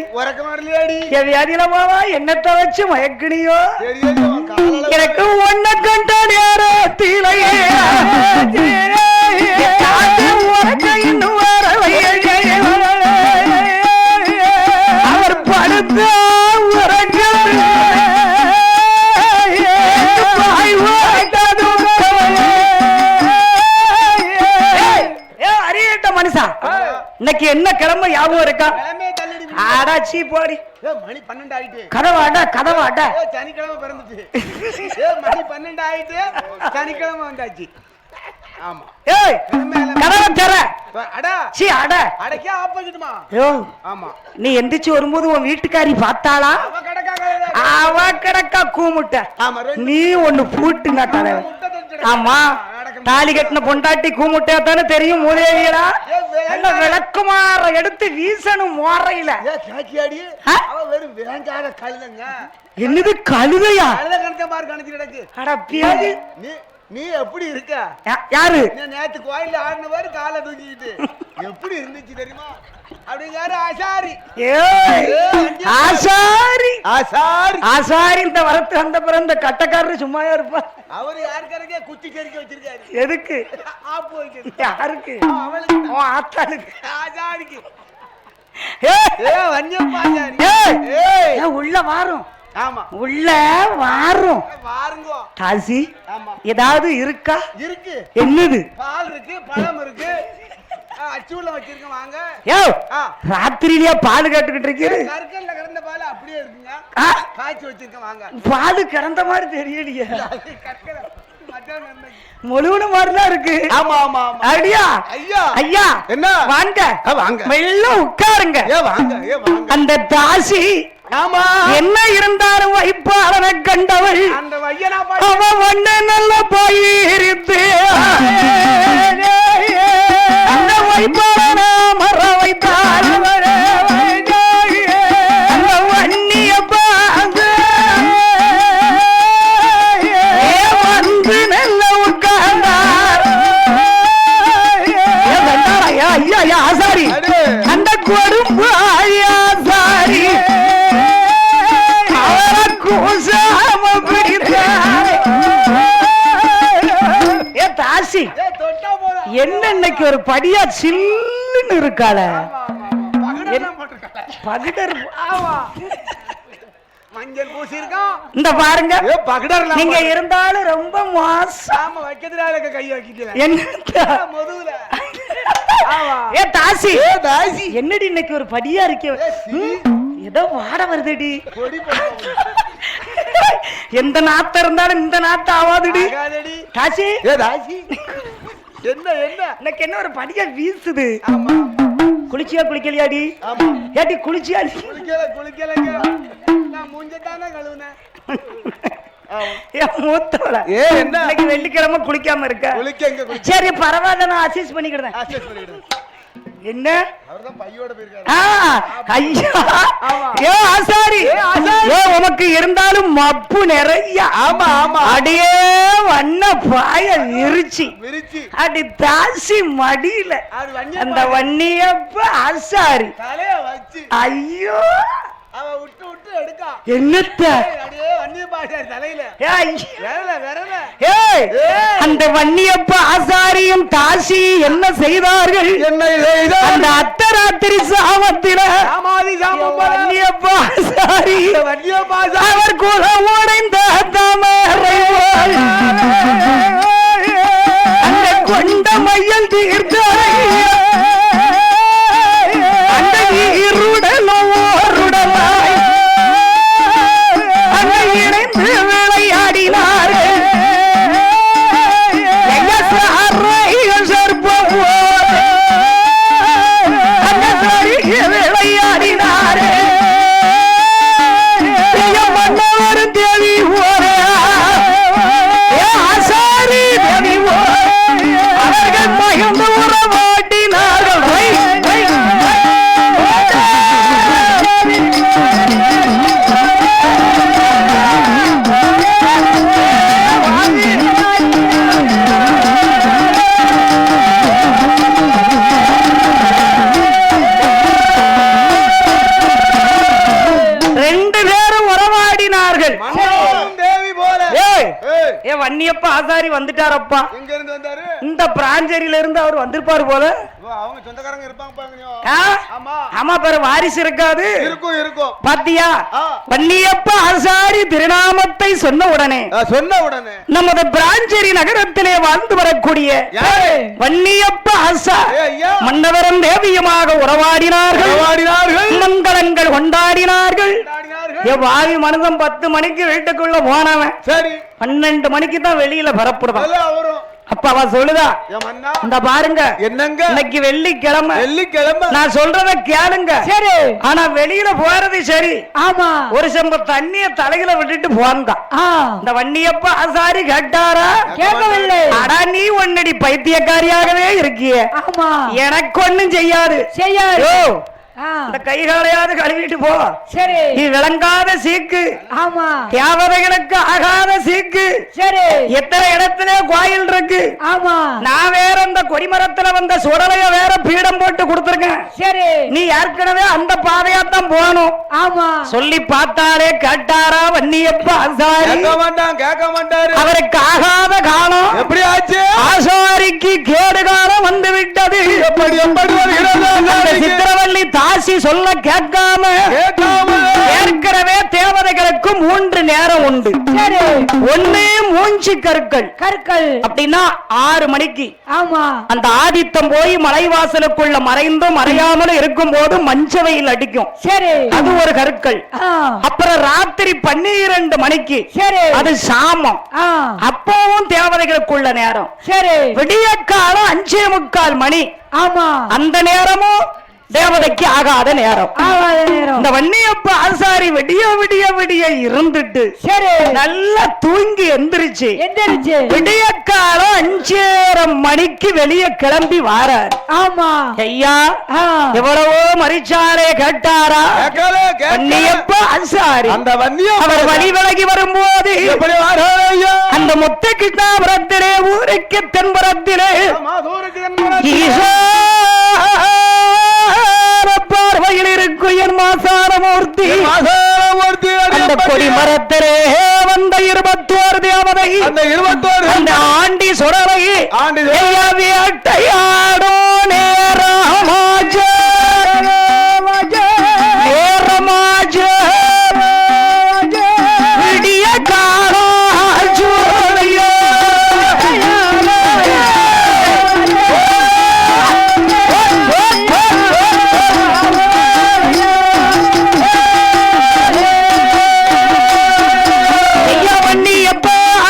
என் வியாதியில போவா என்னத்தை வச்சு மயக்கணியோ எனக்கு ஒன்ன கண்ட நேரத்திலேயே இன்னும் வரலையே அவர் படுத்த இருக்கா? ஆடாச்சி போடி. மணி 12 ஆயிட்டு. கதவாட. சனிக்கிழமை பிறந்துச்சு. மணி 12 ஆயிட்டு. சனிக்கிழமை வந்தாச்சு. ஆமா. ஏய் கதவை தர. அடா. சீ அட. அடக்கே ஆப்போசிட்மா. யோ. ஆமா. நீ எந்திரிச்சு வரும்போது உன் வீட்டுக்காரி பார்த்தாளா? அவ கடக்கா கூமுட்ட. நீ ஒண்ணு பூட்டுனா தர. ஆமா. தாலி கட்டின பொண்டாட்டி கூமுட்டையா தானே தெரியும் மூதேவியடா. நல்ல விளக்குமாற எடுத்து வீசணும் மோரையில. என்னது கழுதையா? அட பேரு நீ எப்படி இருக்க? யாரு? நேத்து கோயில்ல ஆடினவாரு காலை தூக்கிட்டு எப்படி இருந்துச்சு தெரியுமா? அப்படிங்காரு ஆசாரி. ஆசாரி ஆசாரி ஆசாரி இந்த வரத்து அந்த பிறந்த கட்டக்காரரு சும்மாயா இருப்பா. அவரு யாருக்காரங்க குச்சி கறிக்க வச்சிருக்காரு. எதுக்கு? ஆப்பு வைக்கிறது. யாருக்கு? அவளுக்கு. ஆத்தாளுக்கு. ஆசாரிக்கு. வன்னியப்பா ஆசாரி. உள்ள வாரும். ஆமா உள்ள வாரும். வாருங்க. காசி ஆமா ஏதாவது இருக்கா? இருக்கு. என்னது? பால் இருக்கு, பழம் இருக்கு, அச்சூல வச்சிருக்கேன் வாங்க. யோ ராத்திரியிலேயே பால் கேட்டுக்கிட்டு இருக்கீங்க. கற்கல்ல கிடந்த பால் அப்படியே இருக்குங்க. காய்ச்சி வச்சிருக்கேன் வாங்க. பால் கிடந்த மாதிரி தெரியலையே. கற்கல மச்சான் முழுவன மாதிரிதான் இருக்கு. ஆமா ஆமா ஆமா. ஐயா ஐயா ஐயா என்ன? வாங்க வாங்க. மெல்ல உட்காருங்க. வாங்க வாங்க. அந்த தாசி ஆமா என்ன இருந்தாலும் வைப்பாளனை கண்டவள். அந்த வையனா அவன் ஒண்ணு நல்ல போயிருந்து அந்த வைப்பாளனை மற வைத்தாள். அந்த வன்னிய பார்த்து வந்து நல்ல உட்கார்ந்தார். ஐயா ஆசாரி அந்த கொடும்பு ஆசாரி தாசி என்ன இன்னைக்கு ஒரு படியா சில்லுன்னு இருக்காள. பகிடர் மஞ்சள் பூசி இருக்கான். இந்த பாருங்க பகிடர் நீங்க இருந்தாலும் ரொம்ப மோசம். வைக்கிறதுனால கை வைக்கல என்ன முதுகுல. தாசி தாசி என்னடி இன்னைக்கு ஒரு படியா இருக்கே. ஏதோ வாட வருதுடி. எந்த நாத்த இருந்தாலும் இந்த நாத்த ஆவாதுடி. காசி தாசி என்ன என்ன எனக்கு என்ன ஒரு படியா வீசுது. குளிச்சியா குளிக்கலையாடி? ஏடி குளிச்சியா? குளிக்கலங்க நான் மூஞ்சதானே கழுவுனேன். மூத்தவள இன்னைக்கு வெள்ளிக்கிழமை குளிக்காம இருக்க. சரி பரவாயில்ல நான் அசிஸ்ட் பண்ணிக்கிறேன். என்ன உனக்கு இருந்தாலும் மப்பு நிறைய. ஆமா ஆமா அடியே வண்ண பாய விரிச்சி அடி தாசி மடியில அந்த வன்னியப்ப ஆசாரி ஐயோ என்னத்த அந்த வன்னியப்ப ஆசாரியும் தாசி என்ன செய்தார்கள்? அந்த அர்த்தராத்திரி சாமத்தில வன்னியப்ப ஆசாரி அவர் குலம் உடைந்த தாமரை அந்த கொண்ட மையல் தீர்த்தாரை அந்த இருடலும் ஓருடலாய் அந்த இணைந்து விளையாடினார். சர்ப்பம் அந்த விளையாடினார். மன்னவரும் தேவி ஓரே ஆசாரி தேவி அவர்கள் மகிழ்ந்து உறவாட்டினார்கள். ஏ வன்னியப்ப ஆசாரி வந்துட்டாரப்பா. எங்க இருந்து வந்தாரு? இந்த பிராஞ்சேரியில இருந்து அவர் வந்திருப்பாரு போல. அவங்க சொந்தக்காரங்க இருப்பாங்க பாருங்க. ஆமா ஆமா பேரு வாரிசு இருக்காது. இருக்கும் இருக்கும். பாத்தியா வன்னியப்ப ஆசாரி திருநாமத்தை சொன்ன உடனே நமது பிராஞ்சேரி நகரத்திலே வாழ்ந்து வரக்கூடிய வன்னியப்ப ஆசாரி மன்னவரும் தேவியுமாக உறவாடினார்கள். மங்களங்கள் கொண்டாடினார்கள். வாவி மனிதன் 10 மணிக்கு வீட்டுக்குள்ள போனவன் 12 மணிக்கு தான் வெளியில பரப்புடுவான். அப்ப அவ சொல்லுதா, இந்த பாருங்க என்னங்க இன்னைக்கு வெள்ளிக்கிழமை நான் சொல்றத கேளுங்க. சரி, ஆனா வெளியில போறது சரி. ஆமா, ஒரு செம்ப தண்ணிய தலையில விட்டுட்டு போங்க. இந்த வன்னியப்ப ஆசாரி கேட்டாரா? கேட்கவில்லை. அடா நீ ஒன்னடி பைத்தியக்காரியாகவே இருக்கிய. ஆமா, எனக்கு ஒண்ணும் செய்யாது. இந்த கைகாலையாவது கழுவிட்டு போ. சரி, நீ விளங்காத சீக்கு. ஆமா, தேவதைகளுக்கு ஆகாத சீக்கு. சரி, எத்தனை இடத்துல கோயில் இருக்கு. ஆமா, நான் வேற அந்த கொடிமரத்துல வந்த சுடலைய வேற பீடம் போட்டு கொடுத்திருக்கேன். சரி, நீ ஏற்கனவே அந்த பாதையாத்தான் போகணும். ஆமா, சொல்லி பார்த்தாலே கேட்டாரா வன்னியப்ப ஆசாரி? கேட்க மாட்டாரு. அவருக்கு ஆகாத காலம் எப்படி ஆச்சு? ஆசாரிக்கு கேடு காலம் வந்து விட்டது. சித்திரவள்ளி தாசி சொல்ல கேட்காம ஏற்கனவே தேவதைகளுக்கு 3 நேரம் உண்டு. ஒண்ணு மூஞ்சி கற்கள் அப்படின்னா 6 மணிக்கு. ஆமா, அந்த ஆதித்தம் போய் மலைவாசலுக்குள்ள மறைந்தும் மறையாமலும் இருக்கும் போது மஞ்ச வெயில் அடிக்கும். சரி, அது ஒரு கற்கள். அப்புறம் ராத்திரி 12 மணிக்கு. சரி, அது சாமம். அப்பவும் தேவதைகளுக்குள்ள நேரம். சரி, விடிய காலம் 5:45 மணி. ஆமா, அந்த நேரமும் தேவதைக்கு ஆகாத நேரம். இந்த வன்னியப்ப ஆசாரி விடிய விடிய விடிய இருந்துட்டு சரி நல்லா தூங்கி எந்திரிச்சு விடிய காலம் 5:30 மணிக்கு வெளியே கிளம்பி வாரார். ஆமா ஐயா, எவ்வளவோ மரிச்சாரே கேட்டாரா? வன்னியப்ப ஆசாரி அந்த அவர் வழி விலகி வரும்போது அந்த மொத்த கிருஷ்ணாபுரத்திலே ஊருக்கு தென்புறத்திலே ஈசா பார்வையில் இருக்கும் என் மாசாரமூர்த்தி அந்த கொடிமரத்திலே வந்த 21 தேவதை அந்த ஆண்டி சுடலை வேட்டையாடோ நேரமாஜ விடிய காலோ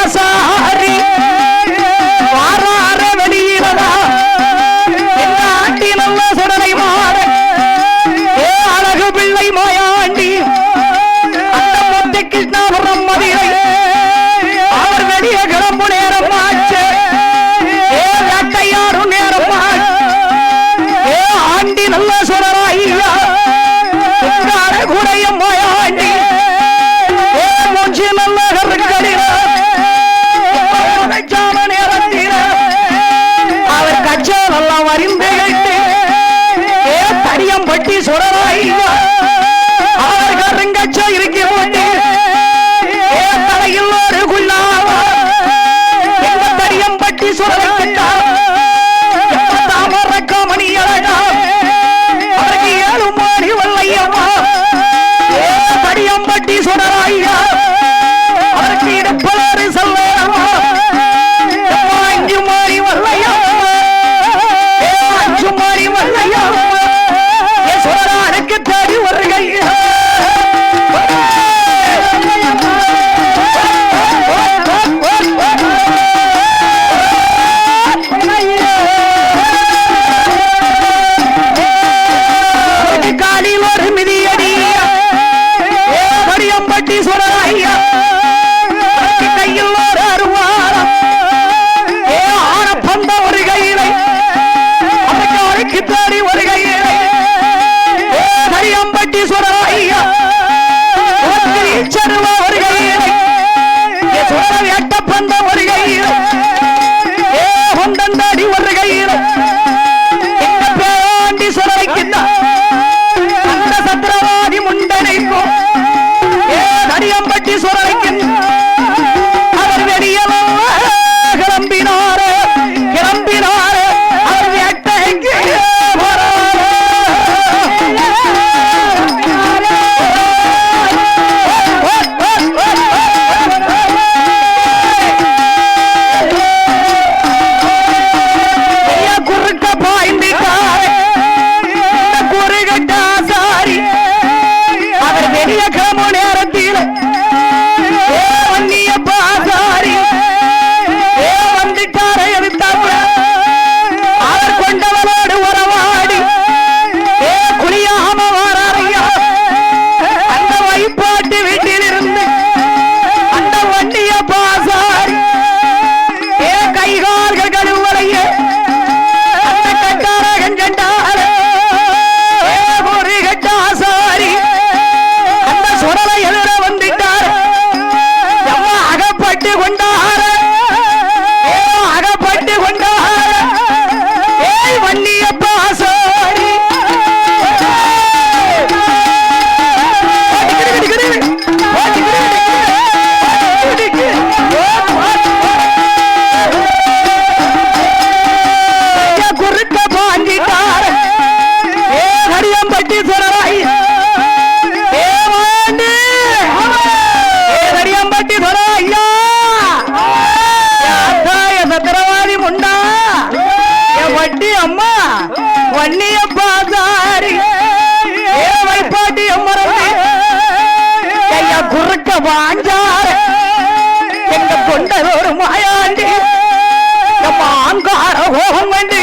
ஆசாரி வன்னியப்பா ஆசாரி வந்துட்டார எதிர்த்தாப்புல அவர் கொண்டவளோடு உறவாடி குளியாம வாராரையா அந்த வைப்பாட்டு வீட்டில் இருந்து அந்த வன்னியப்பா ஆசாரி கைகால்கள் கழுவலைய அந்த கட்டாரகன் கண்டார ஒரு கட்ட ஆசாரி அந்த சுடலை எதிர வந்துட்டார் அகப்பட்டு கொண்டார அகப்பட்டு கொண்டார வன்னியப்பா ஆசாரி குறுக்க பாஞ்சிட்டார் ஹரியம்பட்டி சொராய் ஹரியம்பட்டி சொராய்யா சத்திரவாதி முண்டா வட்டி அம்மா வன்னியப்பா ஆசாரி வைப்பாட்டி அம்மரவி குறுக்க பாஞ்சார எங்க கொண்டதொரு மாயாண்டி ஆங்கார ஹோகம் வந்து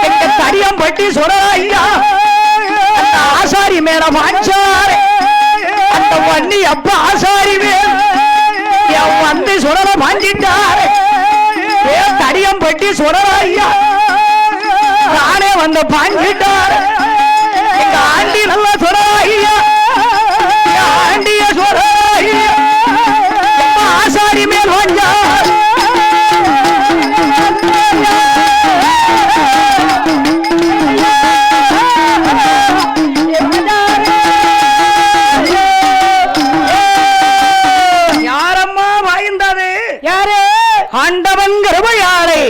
எங்க தடியம்பட்டி சொராய்யா அந்த ஆசாரி மேல பாஞ்சார அந்த வன்னியப்பா ஆசாரி மேல் வந்து சுடல பாஞ்சிட்டார தடியம்பட்டி சுடராய்யா நானே வந்து பாஞ்சிட்டார எங்க ஆண்டி நல்லா சுடராய்யா ஆண்டிய சுடராய்யா ஆசாரி மேல் வாஞ்சார் யாரம்மா வாய்ந்தது யாரு ஆண்டவன் கிருபையாளே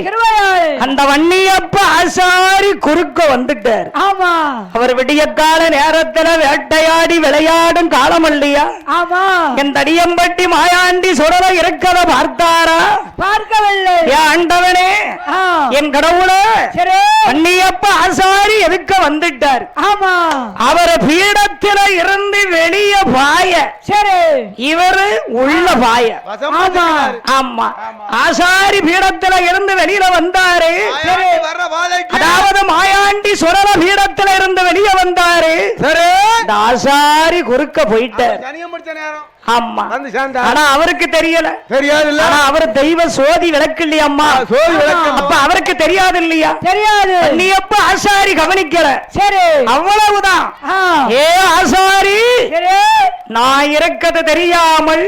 அந்த வன்னியப்பா ஆசாரி குறுக்க வந்துட்டார் ஆமா அவர் விடிய கால நேரத்துல வேட்டையாடி விளையாடும் காலம் இல்லையா ஆமா என் தடியம்பட்டி மாயாண்டி சுடல இருக்கத பார்த்தாரா பார்க்கவில்லை ஆண்டவனே என் கடவுளே வன்னியப்பா ஆசாரி எதுக்க வந்துட்டார் ஆமா அவர் பீடத்தில இருந்து வெளிய பாய சரி இவரு உள்ள பாய ஆமா ஆமா ஆசாரி பீடத்தில இருந்து வெளியில வந்தாரு அதாவது மாயாண்டி சுரல பீடத்தில இருந்து வெளியே வந்தாரு ஆசாரி குறுக்க போயிட்டார் ஆமா ஆனா அவருக்கு தெரியல ஆனா அவர் தெய்வ சோதி விளக்கு இல்லையம்மா அப்ப அவருக்கு தெரியாது இல்லையா தெரியாது நீ எப்ப ஆசாரி கவனிக்கல சரி அவ்வளவுதான் ஏ ஆசாரி நான் இருக்கது தெரியாமல்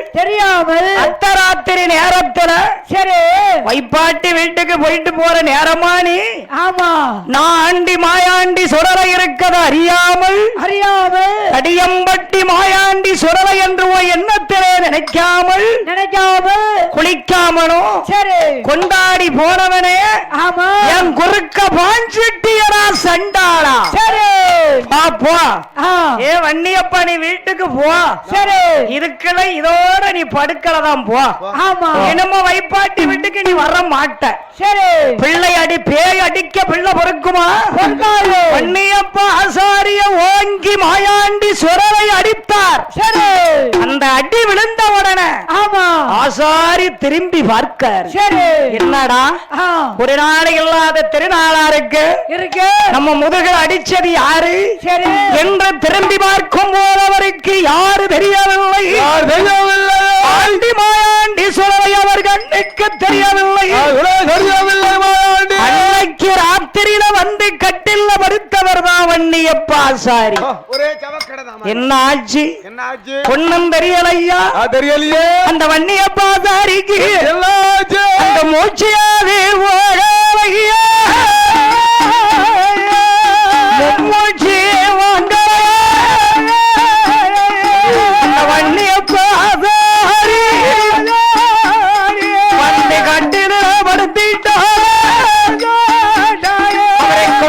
அர்த்தராத்திரி நேரத்துல சரி வைப்பாட்டி வீட்டுக்கு போயிட்டு போற நேரமா நீ ஆமா நான் ஆண்டி மாயாண்டி சுடல இருக்கது அறியாமல் அடியம்பட்டி மாயாண்டி சுடல என்று எண்ணத்திலே நினைக்காமல் குளிக்காமலும் சரி கொண்டாடி போனவனே ஆமா என் குறுக்க பாஞ்சிட்டியரா சண்டாளா சரி போ ஏ வன்னியப்பா நீ வீட்டுக்கு போ சரி இதுக்குள்ள இதோட நீ படுக்கலதான் போ ஆமா என்னமோ வைப்பாட்டி வீட்டுக்கு நீ வர மாட்ட சரி பிள்ளை அடி பேய் அடிக்க பிள்ளை பொறுக்குமா வன்னியப்பா ஆசாரிய ஓங்கி மாயாண்டி சுரலை அடித்தார் சரி அந்த அடி விழுந்த உடனே ஆமா ஆசாரி திரும்பி பார்க்க சரி என்னடா ஒரு நாள் இல்லாத திருநாளா இருக்கு நம்ம முதுகில் அடிச்சது யாரு என்று திரும்பி பார்க்கும் போது அவருக்கு யாரு தெரியவில்லை ஆண்டி மாயாண்டி சுரலை அவர் கண்ணுக்கு தெரியவில்லை அன்னைக்கு ராத்திரியில வந்து கட்டில்ல படுத்தவர் தான் வன்னியப்பா ஆசாரி என்ன ஆச்சு ஒண்ணும் தெரியலையா தெரியலையே அந்த வன்னியப்பா ஆசாரிக்கு அந்த மூச்சியாவே ஓடலையா மூச்சி வாங்க வன்னியப்பா ஆசாரி வந்து கட்டில படுத்திட்டார்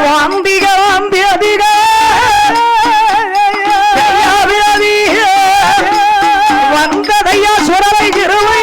வாம்பிக வாம்பி அதிக வந்ததையா சுரலை கிருவை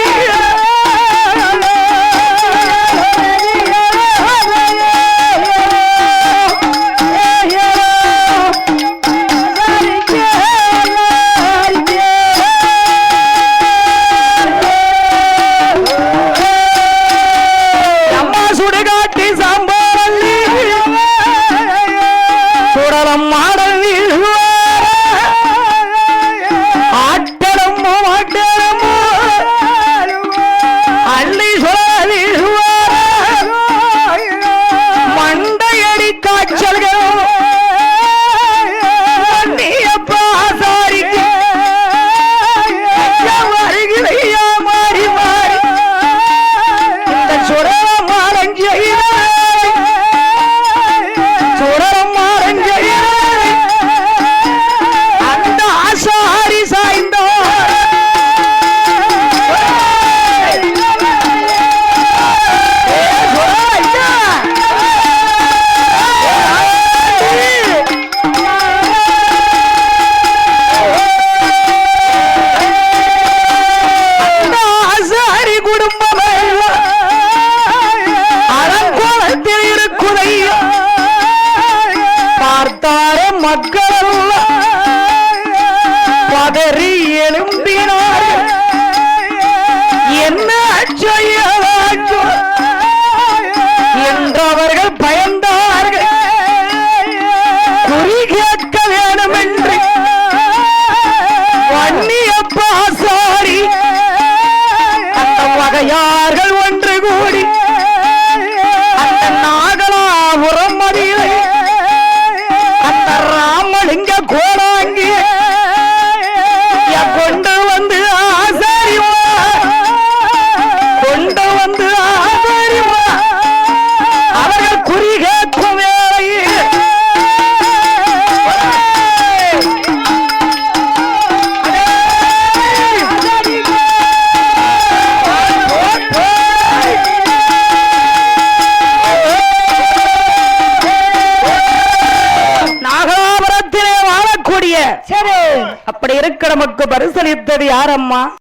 பரிசளித்தது யாரம்மா?